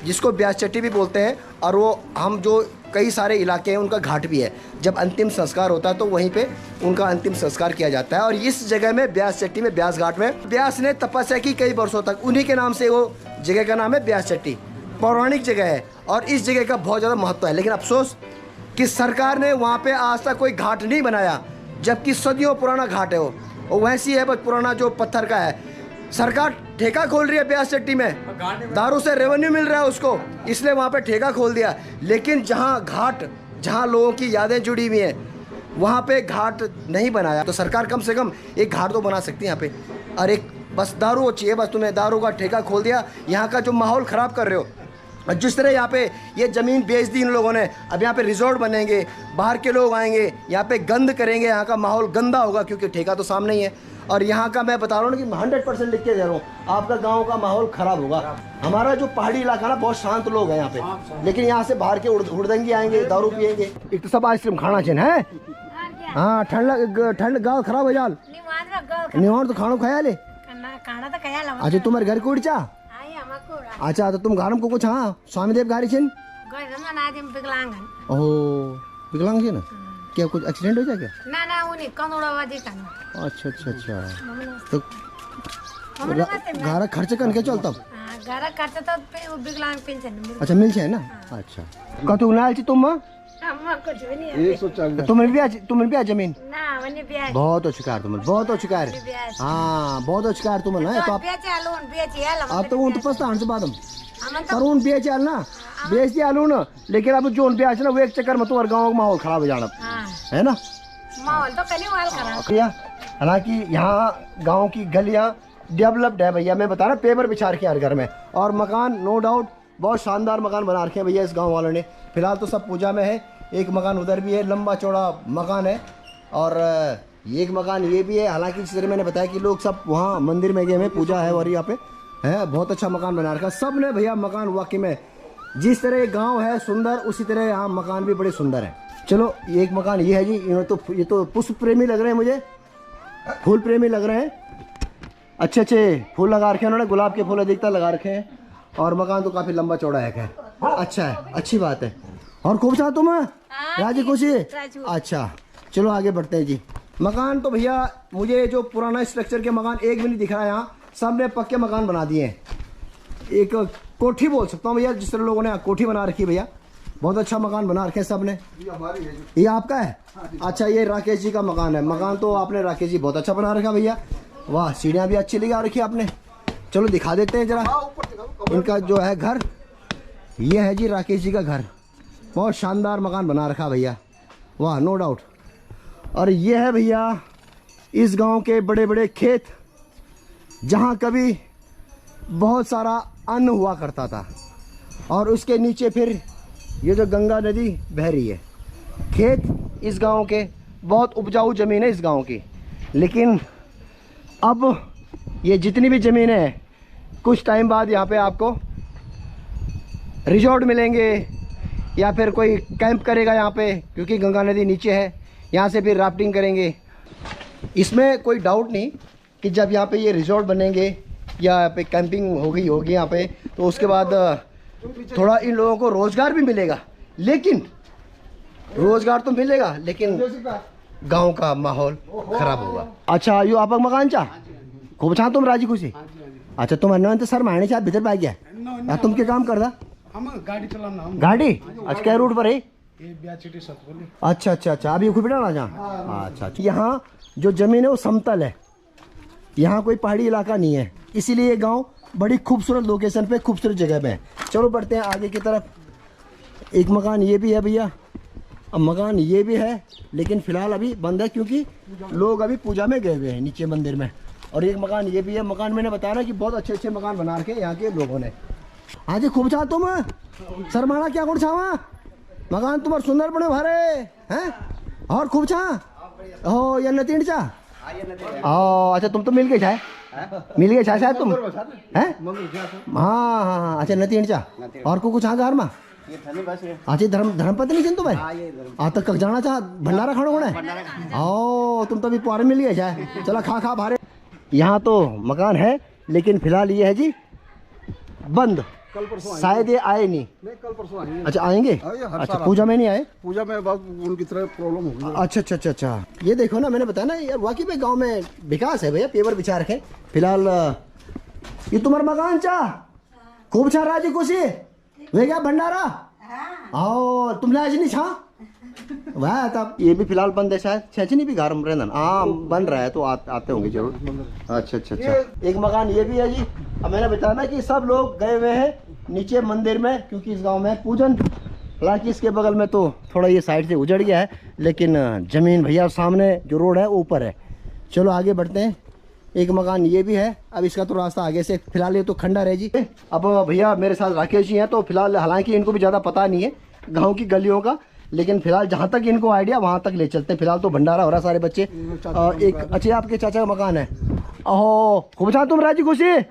जिसको ब्यास चट्टी भी बोलते हैं और वो हम जो कई सारे इलाके हैं उनका घाट भी है जब अंतिम संस्कार होता है तो वहीं पे उनका अंतिम संस्कार किया जाता है और इस जगह में ब्यास चट्टी में ब्यास घाट में ब्यास ने तपस्या की कई वर्षों तक उन्हीं के नाम से वो जगह का नाम है ब्यास चट्टी पौराणिक जगह है और इस जगह का बहुत ज़्यादा महत्व है लेकिन अफसोस कि सरकार ने वहाँ पे आज तक कोई घाट नहीं बनाया जबकि सदियों पुराना घाट है वो वैसी है बस पुराना जो पत्थर का है सरकार ठेका खोल रही है ब्यास चट्टी में दारू से रेवेन्यू मिल रहा है उसको इसलिए वहाँ पे ठेका खोल दिया लेकिन जहाँ घाट जहाँ लोगों की यादें जुड़ी हुई हैं वहाँ पे घाट नहीं बनाया तो सरकार कम से कम एक घाट तो बना सकती है यहाँ पे और एक बस दारू चाहिए बस तुम्हें दारू का ठेका खोल दिया यहाँ का जो माहौल ख़राब कर रहे हो और जिस तरह यहाँ पे ये ज़मीन बेच दी इन लोगों ने अब यहाँ पे रिजॉर्ट बनेंगे बाहर के लोग आएंगे यहाँ पे गंद करेंगे यहाँ का माहौल गंदा होगा क्योंकि ठेका तो सामने ही है और यहाँ का मैं बता रहा हूँ कि 100% लिख के दे रहा हूँ आपका गांव का माहौल ख़राब होगा हमारा जो पहाड़ी इलाका ना बहुत शांत लोग हैं यहाँ पे लेकिन यहाँ से बाहर के हुड़दंगी आएंगे दारू पियेंगे एक तो सब आइसक्रीम खाना चाहिए है हाँ ठंड गाँव खराब हो जाल निवार तो खाना खाया ले खाना तो कया लवा अच्छा तुम्हारे घर को उड़चा आई हमको अच्छा तो तुम घर में को कुछ हाँ स्वामी देव गाड़ी छिन गए ना ना दिन विकलांगन ओह विकलांग है ना क्या कुछ एक्सीडेंट हो जाए क्या ना ना उन्हें कंदोड़ाबाजी करना अच्छा अच्छा अच्छा तो घर खर्च करके चलता घर खर्च तो विकलांग पेंशन मिल अच्छा मिल जाए ना अच्छा कतु नाल छी तुम हम कुछ भी नहीं 140 तुम्हें भी जमीन ना वने ब्याज बहुत अच्छी कार तुम्हें बहुत अच्छी कार हाँ बहुत अच्छी कार तुम्हें ना तो बेचे लोन बेचे आला अब तो उन तो पछतान से बादम हम पर उन बेच आल ना बेच दिया आलू ना लेकिन अब जो बेच ना वो एक चक्कर में तुम्हारे गाँव का माहौल खराब हो जाना है ना माहौल तो कली वाल करा हालांकि यहाँ गांव की गलियाँ डेवलप्ड है भैया मैं बता रहा पेपर बिछा रखे हर घर में और मकान नो डाउट बहुत शानदार मकान बना रखे हैं भैया इस गांव वालों ने फिलहाल तो सब पूजा में है एक मकान उधर भी है लंबा चौड़ा मकान है और एक मकान ये भी है हालांकि जिस तरह मैंने बताया कि लोग सब वहाँ मंदिर में गए हैं पूजा है और यहाँ पे है, बहुत अच्छा मकान बना रखा सब ने भैया। मकान वाकई में जिस तरह गांव है सुंदर, उसी तरह यहाँ मकान भी बड़े सुंदर है। चलो ये एक मकान ये है जी, ये तो पुष्प प्रेमी लग रहे हैं मुझे, फूल प्रेमी लग रहे हैं। अच्छे अच्छे फूल लगा रखे हैं उन्होंने, गुलाब के फूल अधिकतर लगा रखे हैं। और मकान तो काफ़ी लंबा चौड़ा है, अच्छा है, अच्छी बात है। और खूब चाह तुम राजी खुशी? अच्छा चलो आगे बढ़ते हैं जी। मकान तो भैया मुझे जो पुराना स्ट्रक्चर के मकान एक भी नहीं दिख रहा है यहाँ, सब ने पक्के मकान बना दिए हैं। एक कोठी बोल सकता हूँ भैया, जिस तरह लोगों ने कोठी बना रखी है भैया, बहुत अच्छा मकान बना रखे हैं सब ने। ये आपका है? अच्छा ये राकेश जी का मकान है। मकान तो आपने राकेश जी बहुत अच्छा बना रखा भैया, वाह सीढ़ियाँ भी अच्छी लगा रखी है आपने। चलो दिखा देते हैं जरा इनका जो है घर। ये है जी राकेश जी का घर, बहुत शानदार मकान बना रखा भैया, वाह नो डाउट। और ये है भैया इस गांव के बड़े बड़े खेत, जहां कभी बहुत सारा अन्न हुआ करता था। और उसके नीचे फिर ये जो गंगा नदी बह रही है। खेत इस गांव के बहुत उपजाऊ ज़मीन है इस गांव की, लेकिन अब ये जितनी भी ज़मीन है कुछ टाइम बाद यहाँ पे आपको रिजॉर्ट मिलेंगे या फिर कोई कैंप करेगा यहाँ पे, क्योंकि गंगा नदी नीचे है। यहाँ से फिर राफ्टिंग करेंगे। इसमें कोई डाउट नहीं कि जब यहाँ पे ये रिजॉर्ट बनेंगे या यहाँ पे कैंपिंग होगी यहाँ पे, तो उसके बाद थोड़ा इन लोगों को रोज़गार भी मिलेगा। लेकिन रोज़गार तो मिलेगा, लेकिन गांव का माहौल खराब होगा। अच्छा यो आप मकान चा खूब छा तुम राजी खुशी? अच्छा तुम अन्य सर मारने चाह भीतर पा गया, तुम क्या काम कर रहा? हम गाड़ी चलाना। गाड़ी? अच्छा क्या रूट पर है? ये अच्छा अच्छा अच्छा, अभी खुद ना जहाँ। अच्छा यहाँ जो ज़मीन है वो समतल है, यहाँ कोई पहाड़ी इलाका नहीं है, इसीलिए ये गांव बड़ी खूबसूरत लोकेशन पे, खूबसूरत जगह पे है। चलो बढ़ते हैं आगे की तरफ। एक मकान ये भी है भैया, अब मकान ये भी है, लेकिन फ़िलहाल अभी बंद है क्योंकि लोग अभी पूजा में गए हुए हैं नीचे मंदिर में। और एक मकान ये भी है। मकान मैंने बताया ना कि बहुत अच्छे अच्छे मकान बना रखे यहाँ के लोगों ने। हाँ जी खूब चाह तुम शर्माना क्या कुछ छावा, मकान तुम्हारे सुंदर बने भरे हैं। और खूब चाह हो या नतीन चाह? अच्छा तुम तो मिल गए चाहे, मिल गए चाहे शायद तुम हैं? हाँ हाँ हाँ अच्छा नतीन चाह। और को कुछ हाँ घर में? अच्छा धर्मपत्नी चिंतु भाई तो कब जाना चाह भंडारा खाना होना है? ओ तुम तो अभी पुआरे मिल गए चाहे, चलो खा भारे। यहाँ तो मकान है, लेकिन फिलहाल ये है जी बंद, शायद ये आए नहीं। कल परसों आएंगे। अच्छा आएंगे? अच्छा पूजा में नहीं आए? पूजा में बहुत उनकी तरह प्रॉब्लम होगी। अच्छा अच्छा अच्छा अच्छा, ये देखो ना मैंने बताया ना यार, वाकई में गांव में विकास है भैया, पेपर बिछा रखे। फिलहाल ये तुम्हारा मकान चा खूब छा राजी खुशी वे क्या भंडारा? आओ तुमने आज नहीं छा वाह, तब ये भी फिलहाल बंद है शायद, छेचनी भी घर में रहना। हाँ बन रहा है तो आते होंगे जरूर। अच्छा अच्छा अच्छा, एक मकान ये भी है जी। अब मैंने बताया ना कि सब लोग गए हुए हैं नीचे मंदिर में, क्योंकि इस गांव में पूजन। हालांकि इसके बगल में तो थोड़ा ये साइड से उजड़ गया है, लेकिन ज़मीन भैया सामने जो रोड है वो ऊपर है। चलो आगे बढ़ते हैं। एक मकान ये भी है, अब इसका तो रास्ता आगे से, फिलहाल ये तो खंडर है जी। अब भैया मेरे साथ राकेश जी हैं, तो फिलहाल हालांकि इनको भी ज़्यादा पता नहीं है गाँव की गलियों का, लेकिन फिलहाल जहाँ तक इनको आइडिया वहाँ तक ले चलते हैं। फिलहाल तो भंडारा हो रहा सारे बच्चे। एक अच्छे आपके चाचा का मकान है। ओहो खूब चाह तुम राजी खुशी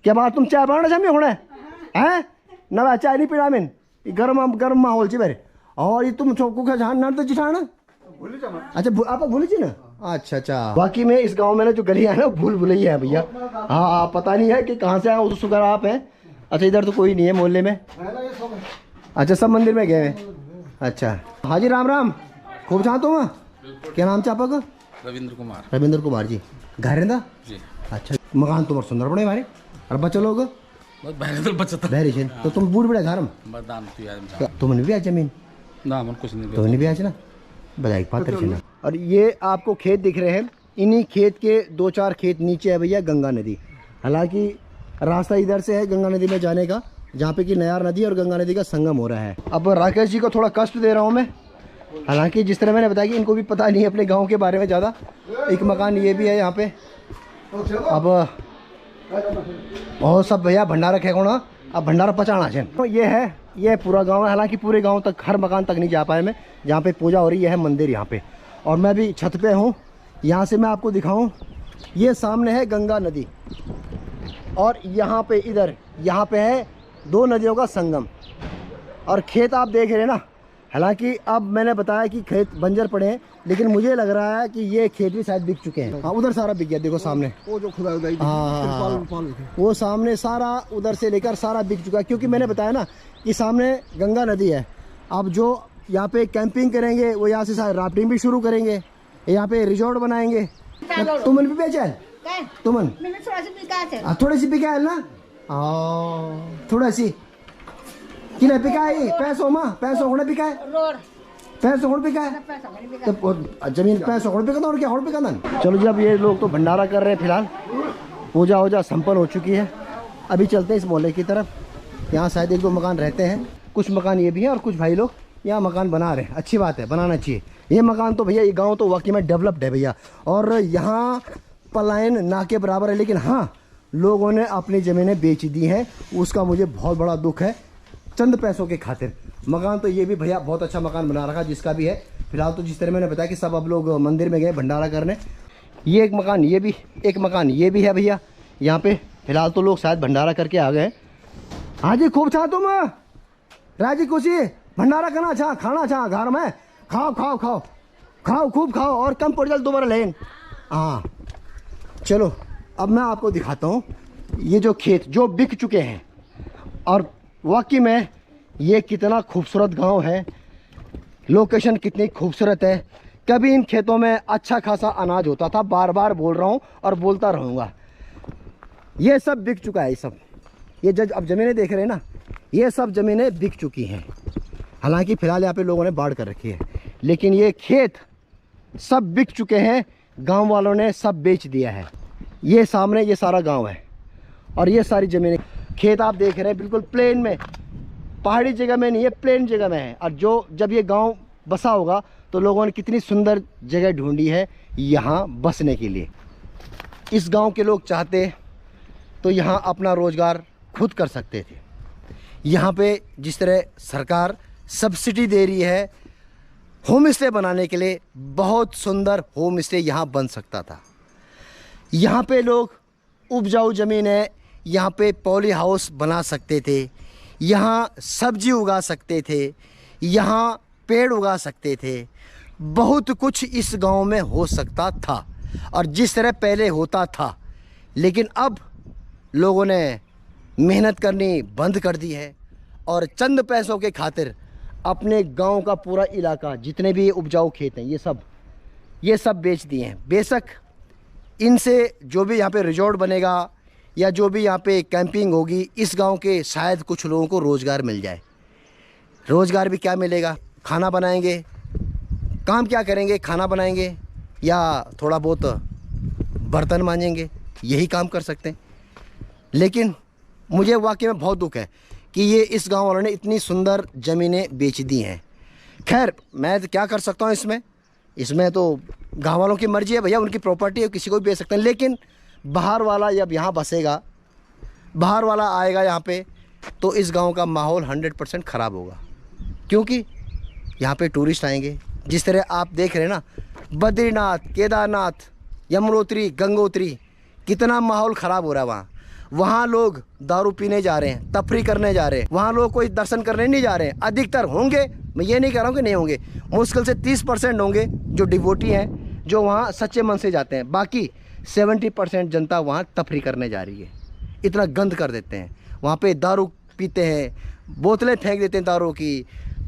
क्या बात, तुम चाय बनाना चाहे होना है ना? चाय नहीं पीना मैंने, गर्म गर्म माहौल से मेरे। और ये तुम चौको का जहाँ ना तो जिठाना। अच्छा आप भूल जी ना? अच्छा अच्छा, बाकी में इस गांव में ना जो गलियाँ है ना भूल भुलैया है भैया। हाँ पता नहीं है कि कहाँ से आए, उस सुगर आप हैं। अच्छा इधर तो कोई नहीं है मोहल्ले में। अच्छा सब मंदिर में गए हैं। अच्छा हाँ जी राम राम, खूब चाह तुम क्या नाम चापा का? रविंद्र कुमार। रविंद्र कुमार जी, घर रहता जी। अच्छा मकान तुम्हारे सुंदर बड़े भाई, और बच्चे लोग बहरी छे तो तुम बूढ़ बड़े घर में तुमने भी आज जमीन ना मन कुछ नहीं तुमने भी आज ना बधाई पात्र छे ना। और ये आपको खेत दिख रहे हैं, इन्हीं खेत के 2-4 खेत नीचे है भैया गंगा नदी। हालांकि रास्ता इधर से है गंगा नदी में जाने का, जहाँ पे कि नयार नदी और गंगा नदी का संगम हो रहा है। अब राकेश जी को थोड़ा कष्ट दे रहा हूँ मैं, हालांकि जिस तरह मैंने बताया कि इनको भी पता नहीं है अपने गांव के बारे में ज़्यादा। एक मकान ये भी है यहाँ पे। अब बहुत सब भैया भंडारा खेकोना, अब भंडारा पचाना है तो ये पूरा गांव है। हालांकि पूरे गांव तक हर मकान तक नहीं जा पाए मैं, जहाँ पे पूजा हो रही है मंदिर यहाँ पे। और मैं भी छत पे हूँ, यहाँ से मैं आपको दिखाऊँ, ये सामने है गंगा नदी और यहाँ पे इधर यहाँ पे है 2 नदियों का संगम। और खेत आप देख रहे हैं ना, हालांकि अब मैंने बताया कि खेत बंजर पड़े हैं, लेकिन मुझे लग रहा है कि ये खेत भी शायद बिक चुके हैं। हाँ, उधर सारा बिक गया, देखो सामने वो जो खुदा उदाई हाँ, वो सामने सारा उधर से लेकर सारा बिक चुका है, क्योंकि मैंने बताया ना कि सामने गंगा नदी है। अब जो यहाँ पे कैंपिंग करेंगे वो यहाँ से शायद राफ्टिंग भी शुरू करेंगे, यहाँ पे रिजॉर्ट बनाएंगे। तुमन भी बेचा है, तुमन थोड़ी सी बिका है ना, थोड़ा सी कि पिका है, पैसों को पिका है, पैसों को पिका है, तो जमीन पैसों को पिका था और क्या और पिका था। चलो जी, अब ये लोग तो भंडारा कर रहे हैं, फिलहाल पूजा वूजा संपन्न हो चुकी है। अभी चलते हैं इस मोहल्ले की तरफ। यहाँ शायद 1-2 मकान रहते हैं, कुछ मकान ये भी हैं और कुछ भाई लोग यहाँ मकान बना रहे हैं। अच्छी बात है, बनाना चाहिए। ये मकान तो भैया, ये गाँव तो वाकई में डेवलप्ड है भैया, और यहाँ पलायन ना के बराबर है। लेकिन हाँ, लोगों ने अपनी ज़मीनें बेच दी हैं, उसका मुझे बहुत बड़ा दुख है, चंद पैसों के खातिर। मकान तो ये भी भैया बहुत अच्छा मकान बना रखा जिसका भी है। फिलहाल तो जिस तरह मैंने बताया कि सब अब लोग मंदिर में गए भंडारा करने। ये एक मकान, ये भी एक मकान ये भी है भैया यहाँ पे। फिलहाल तो लोग शायद भंडारा करके आ गए। हाँ जी, खूब छा तुम राजी खुशी भंडारा करना छा, खाना छा घर में, खाओ खाओ खाओ खाओ, खूब खाओ और कम पड़ जाए दोबारा लेन। हाँ चलो, अब मैं आपको दिखाता हूँ ये जो खेत जो बिक चुके हैं, और वाकई में ये कितना खूबसूरत गांव है, लोकेशन कितनी खूबसूरत है। कभी इन खेतों में अच्छा खासा अनाज होता था, बार बार बोल रहा हूँ और बोलता रहूँगा। ये सब बिक चुका है, ये सब ये जब अब ज़मीनें देख रहे हैं ना, ये सब ज़मीनें बिक चुकी हैं। हालांकि फ़िलहाल यहाँ पे लोगों ने बाढ़ कर रखी है, लेकिन ये खेत सब बिक चुके हैं, गांव वालों ने सब बेच दिया है। ये सामने ये सारा गांव है और ये सारी ज़मीनें, खेत आप देख रहे हैं बिल्कुल प्लेन में, पहाड़ी जगह में नहीं है, प्लेन जगह में है। और जब ये गांव बसा होगा तो लोगों ने कितनी सुंदर जगह ढूंढी है यहाँ बसने के लिए। इस गांव के लोग चाहते तो यहाँ अपना रोज़गार खुद कर सकते थे। यहाँ पे जिस तरह सरकार सब्सिडी दे रही है होम स्टे बनाने के लिए, बहुत सुंदर होम स्टे यहाँ बन सकता था। यहाँ पे लोग उपजाऊ ज़मीन है, यहाँ पे पॉली हाउस बना सकते थे, यहाँ सब्जी उगा सकते थे, यहाँ पेड़ उगा सकते थे, बहुत कुछ इस गांव में हो सकता था और जिस तरह पहले होता था। लेकिन अब लोगों ने मेहनत करनी बंद कर दी है और चंद पैसों के खातिर अपने गांव का पूरा इलाका, जितने भी उपजाऊ खेत हैं, ये सब बेच दिए हैं। बेशक इनसे जो भी यहाँ पे रिजॉर्ट बनेगा या जो भी यहाँ पे कैंपिंग होगी, इस गांव के शायद कुछ लोगों को रोज़गार मिल जाए। रोज़गार भी क्या मिलेगा, खाना बनाएंगे, काम क्या करेंगे, खाना बनाएंगे या थोड़ा बहुत बर्तन मांजेंगे, यही काम कर सकते हैं। लेकिन मुझे वाकई में बहुत दुख है कि ये इस गांव वालों ने इतनी सुंदर ज़मीनें बेच दी हैं। खैर मैं क्या कर सकता हूँ इसमें तो गांव वालों की मर्ज़ी है भैया, उनकी प्रॉपर्टी है, किसी को भी बेच सकते हैं। लेकिन बाहर वाला जब यहाँ बसेगा, बाहर वाला आएगा यहाँ पे, तो इस गांव का माहौल 100% ख़राब होगा, क्योंकि यहाँ पे टूरिस्ट आएंगे। जिस तरह आप देख रहे हैं ना, बद्रीनाथ, केदारनाथ, यमुनोत्री, गंगोत्री, कितना माहौल ख़राब हो रहा है वहाँ लोग दारू पीने जा रहे हैं, तफरी करने जा रहे हैं, वहाँ लोग कोई दर्शन करने नहीं जा रहे हैं। अधिकतर होंगे, मैं ये नहीं कह रहा हूँ कि नहीं होंगे, मुश्किल से 30% होंगे जो डिवोटी हैं, जो वहाँ सच्चे मन से जाते हैं। बाकी 70% जनता वहाँ तफरी करने जा रही है। इतना गंद कर देते हैं, वहाँ पे दारू पीते हैं, बोतलें फेंक देते हैं, दारू की,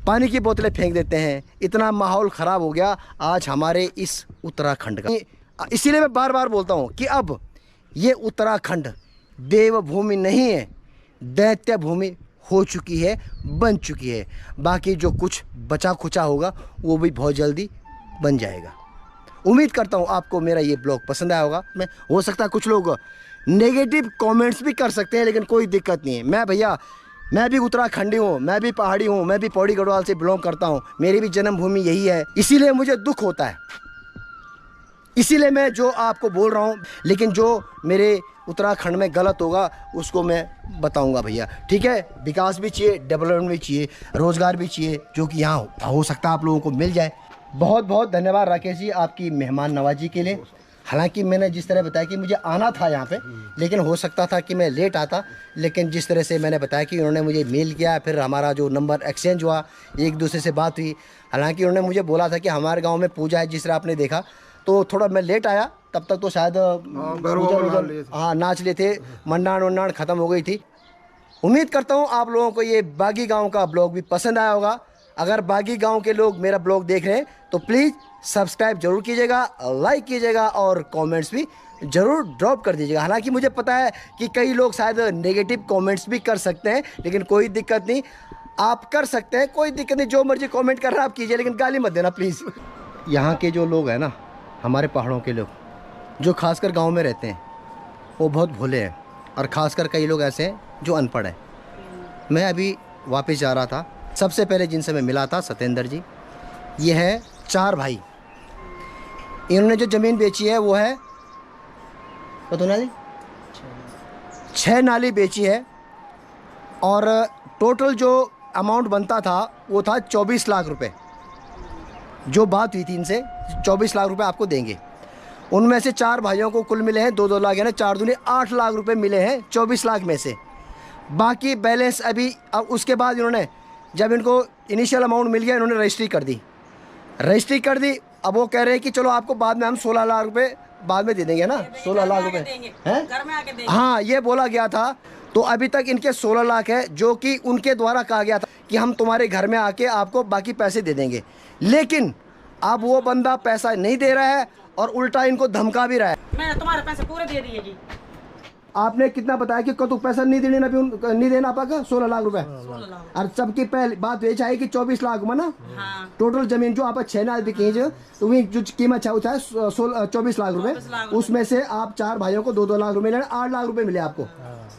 पानी की बोतलें फेंक देते हैं। इतना माहौल ख़राब हो गया आज हमारे इस उत्तराखंड का। इसीलिए मैं बार बार बोलता हूँ कि अब ये उत्तराखंड देवभूमि नहीं है, दैत्य भूमि हो चुकी है, बन चुकी है। बाकी जो कुछ बचा खुचा होगा वो भी बहुत जल्दी बन जाएगा। उम्मीद करता हूँ आपको मेरा ये ब्लॉग पसंद आया होगा। मैं हो सकता है कुछ लोग नेगेटिव कमेंट्स भी कर सकते हैं, लेकिन कोई दिक्कत नहीं है। मैं भी उत्तराखंडी हूँ, मैं भी पहाड़ी हूँ, मैं भी पौड़ी गढ़वाल से बिलोंग करता हूँ, मेरी भी जन्मभूमि यही है। इसीलिए मुझे दुख होता है, इसीलिए मैं जो आपको बोल रहा हूँ। लेकिन जो मेरे उत्तराखंड में गलत होगा उसको मैं बताऊंगा भैया, ठीक है। विकास भी चाहिए, डेवलपमेंट भी चाहिए, रोज़गार भी चाहिए, जो कि यहाँ हो सकता है आप लोगों को मिल जाए। बहुत बहुत धन्यवाद राकेश जी आपकी मेहमान नवाजी के लिए। हालांकि मैंने जिस तरह बताया कि मुझे आना था यहाँ पे, लेकिन हो सकता था कि मैं लेट आता, लेकिन जिस तरह से मैंने बताया कि उन्होंने मुझे मेल किया, फिर हमारा जो नंबर एक्सचेंज हुआ, एक दूसरे से बात हुई। हालांकि उन्होंने मुझे बोला था कि हमारे गांव में पूजा है, जिस तरह आपने देखा, तो थोड़ा मैं लेट आया, तब तक तो शायद हाँ नाच लिए थे, मंडाण वंडाण ख़त्म हो गई थी। उम्मीद करता हूँ आप लोगों को ये बागी गाँव का ब्लॉग भी पसंद आया होगा। अगर बागी गांव के लोग मेरा ब्लॉग देख रहे हैं तो प्लीज़ सब्सक्राइब जरूर कीजिएगा, लाइक कीजिएगा और कमेंट्स भी ज़रूर ड्रॉप कर दीजिएगा। हालांकि मुझे पता है कि कई लोग शायद नेगेटिव कमेंट्स भी कर सकते हैं, लेकिन कोई दिक्कत नहीं, आप कर सकते हैं, कोई दिक्कत नहीं, जो मर्जी कमेंट कर रहे हैं आप कीजिए, लेकिन गाली मत देना प्लीज़। यहाँ के जो लोग हैं ना, हमारे पहाड़ों के लोग जो खासकर गाँव में रहते हैं, वो बहुत भोले हैं, और ख़ासकर कई लोग ऐसे हैं जो अनपढ़ हैं। मैं अभी वापस जा रहा था, सबसे पहले जिनसे मैं मिला था सत्येंद्र जी, ये है 4 भाई। इन्होंने जो ज़मीन बेची है वो है पता ना जी 6 नाली बेची है, और टोटल जो अमाउंट बनता था वो था 24 लाख रुपए। जो बात हुई थी इनसे, 24 लाख रुपए आपको देंगे। उनमें से 4 भाइयों को कुल मिले हैं 2-2 लाख, यानी 4 दूनी 8 लाख रुपए मिले हैं 24 लाख में से। बाकी बैलेंस अभी, अब उसके बाद इन्होंने, जब इनको इनिशियल अमाउंट मिल गया, इन्होंने रजिस्ट्री कर दी। अब वो कह रहे हैं कि चलो आपको बाद में हम 16 लाख रुपए बाद में दे देंगे ना, 16 लाख रुपए हैं, घर में आके देंगे। हाँ, ये बोला गया था। तो अभी तक इनके 16 लाख है, जो कि उनके द्वारा कहा गया था कि हम तुम्हारे घर में आके आपको बाकी पैसे दे देंगे। लेकिन अब वो बंदा पैसा नहीं दे रहा है और उल्टा इनको धमका भी रहा है। मैंने तुम्हारे पैसे पूरे दे दिए जी। आपने कितना बताया कि कतु पैसा नहीं देना, नहीं देना पाएगा 16 लाख रुपए। और सबकी पहली बात ये चाहिए कि 24 लाख में ना, हाँ। टोटल जमीन जो आप 6 नाल बिकी है, तो वही जो कीमत है 24 लाख रुपए, उसमें से आप 4 भाइयों को 2-2 लाख रुपए मिले, 8 लाख रुपए मिले आपको,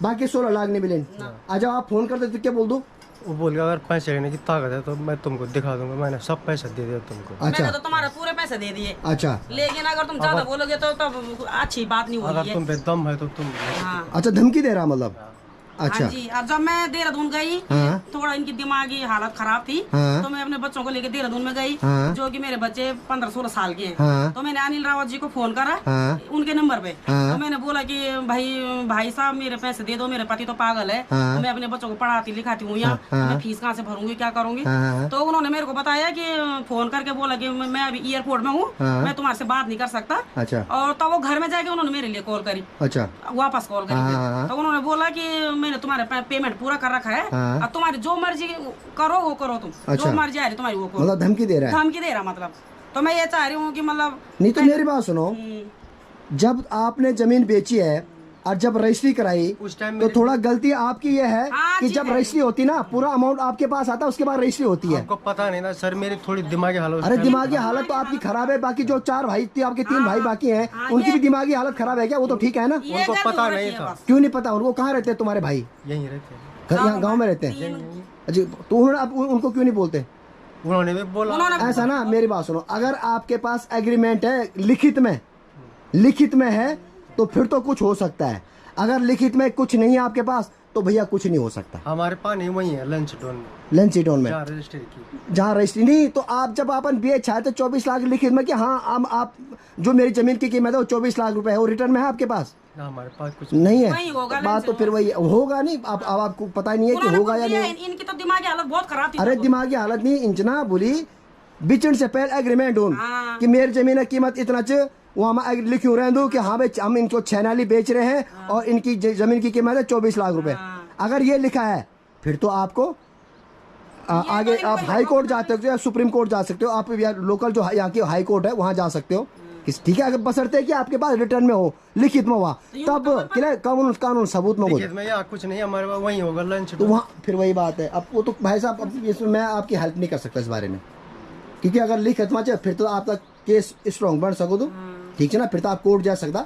बाकी 16 लाख नहीं मिले। अच्छा, आप फोन करते तो क्या बोल दो? वो बोल गया अगर पैसे लेने की ताकत है तो मैं तुमको दिखा दूंगा, मैंने सब पैसा दे दिया तुमको। अच्छा, मैंने तो तुम्हारे पूरे पैसे दे दिए। अच्छा, लेकिन अगर तुम ज्यादा बोलोगे तो तब अच्छी बात नहीं होगी। अगर तुम पे दम है तो तुम। हाँ। अच्छा, धमकी दे रहा मतलब? अच्छा। हाँ जी, अब जब मैं देहरादून गई, हाँ। थोड़ा इनकी दिमागी हालत खराब थी, हाँ। तो मैं अपने बच्चों को लेकर देहरादून में गई, हाँ। जो कि मेरे बच्चे 15-16 साल के हैं। हाँ। तो मैंने अनिल रावत जी को फोन करा, हाँ। उनके नंबर पे। हाँ। तो मैंने बोला कि भाई साहब मेरे पैसे दे दो, मेरे पति तो पागल है, हाँ। तो मैं अपने बच्चों को पढ़ाती लिखाती हूँ यहाँ, हाँ। मैं फीस कहाँ से भरूंगी, क्या करूंगी। हाँ। तो उन्होंने मेरे को बताया कि फोन करके बोला कि मैं अभी एयरपोर्ट में हूँ, हाँ। मैं तुम्हारे से बात नहीं कर सकता। अच्छा। और तब वो घर में जाके उन्होंने मेरे लिए कॉल करी, अच्छा, वापस कॉल करी। हाँ। तो उन्होंने बोला कि मैंने तुम्हारे पेमेंट पूरा कर रखा है, हाँ। अब तुम्हारी जो मर्जी करो वो करो, तुम अच्छा। जो मर्जी आ रही तुम्हारी वो करो। मतलब धमकी दे रहा है? धमकी दे रहा मतलब। तो मैं ये चाह रही हूँ कि मतलब नहीं, तो मेरी बात सुनो, जब आपने जमीन बेची है और जब रजिस्ट्री कराई, उस टाइम तो थोड़ा गलती आपकी ये है हाँ कि जी, जब रजिस्ट्री होती ना, पूरा अमाउंट आपके पास आता है, उसके बाद रजिस्ट्री होती है। आपको पता नहीं ना सर, मेरी थोड़ी दिमागी हालत। अरे दिमागी हालत तो आपकी खराब है, बाकी जो 4 भाई थे, आपके 3 भाई बाकी हैं, उनकी भी दिमागी हालत खराब है क्या? वो तो ठीक है ना? उनको पता नहीं था। क्यों नहीं पता? उनको कहाँ रहते हैं तुम्हारे भाई? यहीं रहते हैं, यहाँ गाँव में रहते हैं? अच्छा, तो उन्होंने आप उनको क्यों नहीं बोलते? उन्होंने भी बोला। ऐसा ना, मेरी बात सुनो, अगर आपके पास एग्रीमेंट है लिखित में है तो फिर तो कुछ हो सकता है। अगर लिखित में कुछ नहीं है आपके पास तो भैया कुछ नहीं हो सकता। हमारे पानी वही है लंच टाउन में, जहाँ रजिस्ट्री की, जहाँ रजिस्ट्री नहीं। तो आप जब अपन बेच चाहे तो 24 लाख लिखित में कि हाँ आप जो मेरी जमीन की कीमत है वो 24 लाख रुपए है, वो रिटर्न में है आपके पास? ना, हमारे पास कुछ नहीं वही है। होगा, बात तो फिर वही होगा नहीं। अब आपको पता नहीं है कि होगा या नहीं। इनकी तो दिमागी हालत बहुत खराब थी। अरे दिमागी हालत नहीं, इंजना बोली बिचन से पहले एग्रीमेंट हो कि मेरी जमीन की कीमत इतना च वहाँ मैं लिखूँ रह दूँ कि हाँ भाई हम इनको 6 नाली बेच रहे हैं और इनकी जमीन की कीमत है 24 लाख रुपए। अगर ये लिखा है फिर तो आपको आगे आप हाई कोर्ट जा सकते हो या सुप्रीम कोर्ट जा सकते हो। आप लोकल जो यहाँ की हाई कोर्ट है वहाँ जा सकते हो, ठीक है? अगर बशर्ते कि आपके पास रिटर्न में हो, लिखित में हुआ, तब कानून सबूत में या कुछ नहीं, हमारे पास वही होगा लंच। तो वहाँ फिर वही बात है। अब वो तो भाई साहब, अब इसमें मैं आपकी हेल्प नहीं कर सकता इस बारे में, क्योंकि अगर लिखित में फिर तो आपका केस स्ट्रॉन्ग बन सको तो ठीक है ना, फिर तो आप कोर्ट जा सकता,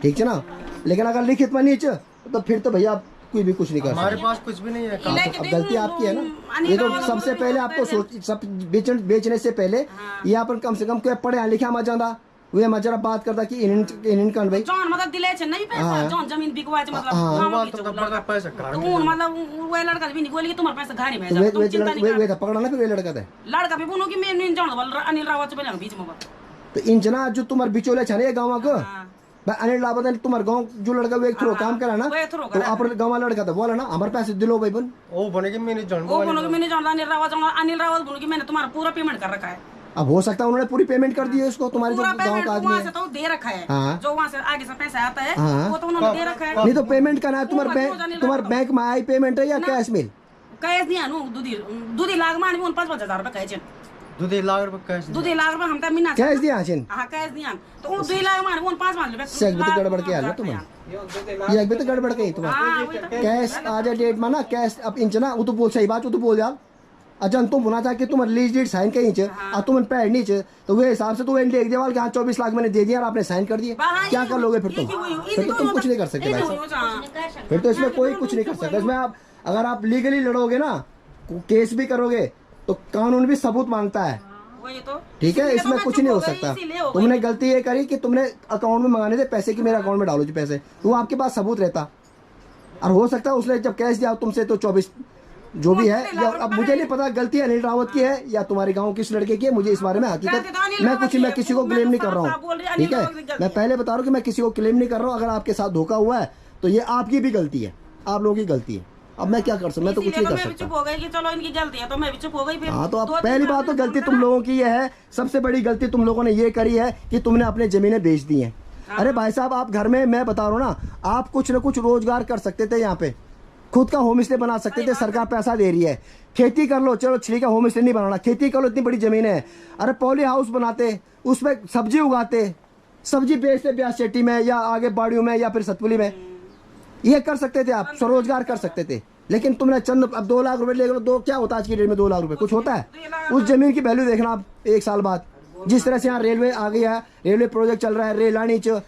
ठीक है ना। लेकिन अगर लिखित में नीचे तो फिर तो भैया कोई भी कुछ नहीं कर सकता। हमारे पास कुछ भी नहीं है। अब गलती आपकी है ना। ये तो सबसे पहले आपको सब बेचने से पहले ये अपन कम से कम पढ़े लिखा मत जाता, वे मजरा बात करता कि इन कन भाई जॉन मतलब दिले छ नहीं पैसा, जॉन जमीन बिकवा छ मतलब गांव की तो बड़ा पैसा खा तो मतलब वो लड़का भी नहीं बोली कि तुम्हारे पैसा घारी भेजा, तुम चिंता नहीं कर। वे पकड़ा ना, फिर वे लड़का था लड़का भी बोलो कि मैं नहीं जान वाला अनिल रावत पे लग बीच में। तो इन जना जो तुम्हारे बिचौले छने गाँव को भाई अनिल लाभा ने तुम्हारे गाँव जो लड़का वो एक थ्रो काम करा ना, वो एक थ्रो तो आप गाँव वाला लड़का था बोला ना हमारे पैसे दिलो भाई बन। वो बने कि मैंने जान वो बोलो कि मैंने जाना अनिल रावत बोलो कि मैंने तुम्हारा पूरा पेमेंट कर रखा है। अब हो सकता है उन्होंने पूरी पेमेंट कर दी है उसको, तुम्हारे जो पूरा गाँव पेमेंट का आदमी वहाँ है। से तो दे रखा है, हाँ। जो वहाँ से आगे से पैसा आता है हाँ। वो तो उन्होंने दे रखा है। नहीं तो पेमेंट करना है तुम्हारे बैंक में आई पेमेंट है या कैश मिल? कैश नहीं आनु दूधी लाख मान भी 5,000 रुपए कैश 2 लाख रुपए कैश दूधी लाख रुपए हम तो मिना कैश दिया आचिन हाँ कैश नहीं आन तो 2 लाख मान 5 रुपए से भी तो गड़बड़ के हाल है तुम्हारे, ये भी तो गड़बड़ के तुम्हारे कैश आज डेट में ना कैश अब इंच ना वो तो बोल सही बात वो तो बोल जा अजन तुम बोला था कि तुम रिलीज डेट साइन कहीं चे और तुम पैड नहीं चे तो वो हिसाब से तो लिख देवाल कि हाँ 24 लाख मैंने दे दिया और आपने साइन कर दिए, क्या कर लोगे फिर तो तुम कुछ नहीं कर सकते भाई साहब, फिर तो इसमें कोई कुछ नहीं कर सकता। इसमें आप अगर आप लीगली लड़ोगे ना केस भी करोगे तो कानून भी सबूत मांगता है, ठीक है, इसमें कुछ नहीं हो सकता। तुमने गलती ये करी कि तुमने अकाउंट में मंगाने थे पैसे कि मेरे अकाउंट में डालो जी पैसे, तो आपके पास सबूत रहता और हो सकता है उसने जब कैश दिया तुमसे तो 24 जो भी है, या अब मुझे नहीं पता गलती अनिल रावत की है या तुम्हारे गांव किस लड़के की है, मुझे इस बारे में हकीकत मैं किसी को क्लेम नहीं कर रहा हूँ, ठीक है, मैं पहले बता रहा हूँ कि मैं किसी को क्लेम नहीं कर रहा हूँ। अगर आपके साथ धोखा हुआ है तो ये आपकी भी गलती है, आप लोगों की गलती है। अब मैं क्या कर सकता, मैं तो कुछ नहीं कर सकता। चुप हो गई कि चलो इनकी गलती है तो मैं भी चुप हो गई फिर। हाँ तो अब पहली बात तो गलती तुम लोगों की ये है, सबसे बड़ी गलती तुम लोगों ने ये करी है कि तुमने अपने जमीनें बेच दी हैं। अरे भाई साहब आप घर में, मैं बता रहा हूँ ना, आप कुछ ना कुछ रोजगार कर सकते थे, यहाँ पे खुद का होम स्टे बना सकते थे, सरकार पैसा दे रही है, खेती कर लो, चलो छिड़ी का होम स्टे नहीं बनाना, खेती कर लो, इतनी बड़ी जमीन है, अरे पॉली हाउस बनाते, उसमें सब्जी उगाते, सब्जी बेचते ब्यास चेटी में या आगे बाड़ियों में या फिर सतपुली में, ये कर सकते थे, आप स्वरोजगार कर सकते थे। लेकिन तुमने चंद अब 2 लाख रुपए ले लो, दो क्या होता है आज की डेट में 2 लाख रुपए कुछ होता है? उस जमीन की वैल्यू देखना आप 1 साल बाद, जिस तरह से यहाँ रेलवे आ गया है, रेलवे प्रोजेक्ट चल रहा है, रेलानी च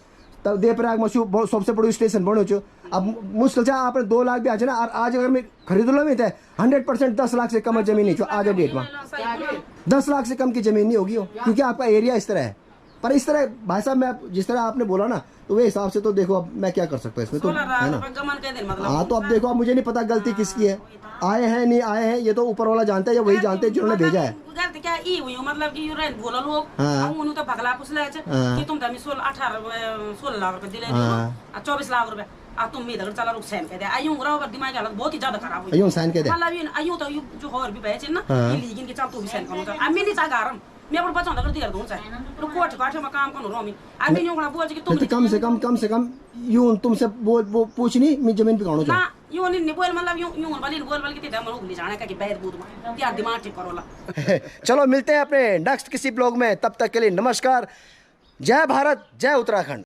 तब देवप्रयाग मशहूर सबसे बड़ी स्टेशन बनो चो, अब मुश्किल से आपने 2 लाख भी आ ना, और आज अगर मैं खरीद लो में थे 100% 10 लाख से कम जमीन नहीं, आज डेट में 10 लाख से कम की जमीन नहीं होगी, क्योंकि आपका एरिया इस तरह है। पर इस तरह भाई साहब मैं जिस तरह आपने बोला ना, तो वे हिसाब से तो देखो अब मैं क्या कर सकता हूँ इसमें, तो है ना। हाँ तो अब देखो, अब मुझे नहीं पता गलती किसकी है, आए हैं नहीं आए हैं ये तो ऊपर वाला जानता है, या वही जानते हैं जिन्होंने भेजा है। गलती क्या ई हुई मतलब कि यूरेन बोला लोग हम उन्हें तो भगला पुछले कि तुम तो 16 लाख रुपए दिले 24 लाख रुपए आ तुम इधर चला रुक साइन कह दे आयु रहा दिमाग हालत बहुत ही ज्यादा खराब हुई, आयु साइन कह दे मतलब आयु तो जो और भी बचे ना लेकिन के चल तू भी साइन करो आ मैं नहीं चाह गारम मैं अपन बचाऊं कर दिया दूं चाहे तो कोर्ट काठे में काम करो रोमी आ मैं यूं बोल कि तुम कम से कम यूं तुमसे वो पूछनी मैं जमीन पे काढो ना यूं नहीं बोल मतलब यूं बोल के ते हम लोग ले जाने का कि बैर बूद में यार दिमाग ठीक करोला। चलो मिलते हैं अपने नेक्स्ट किसी ब्लॉग में, तब तक के लिए नमस्कार, जय भारत, जय उत्तराखंड।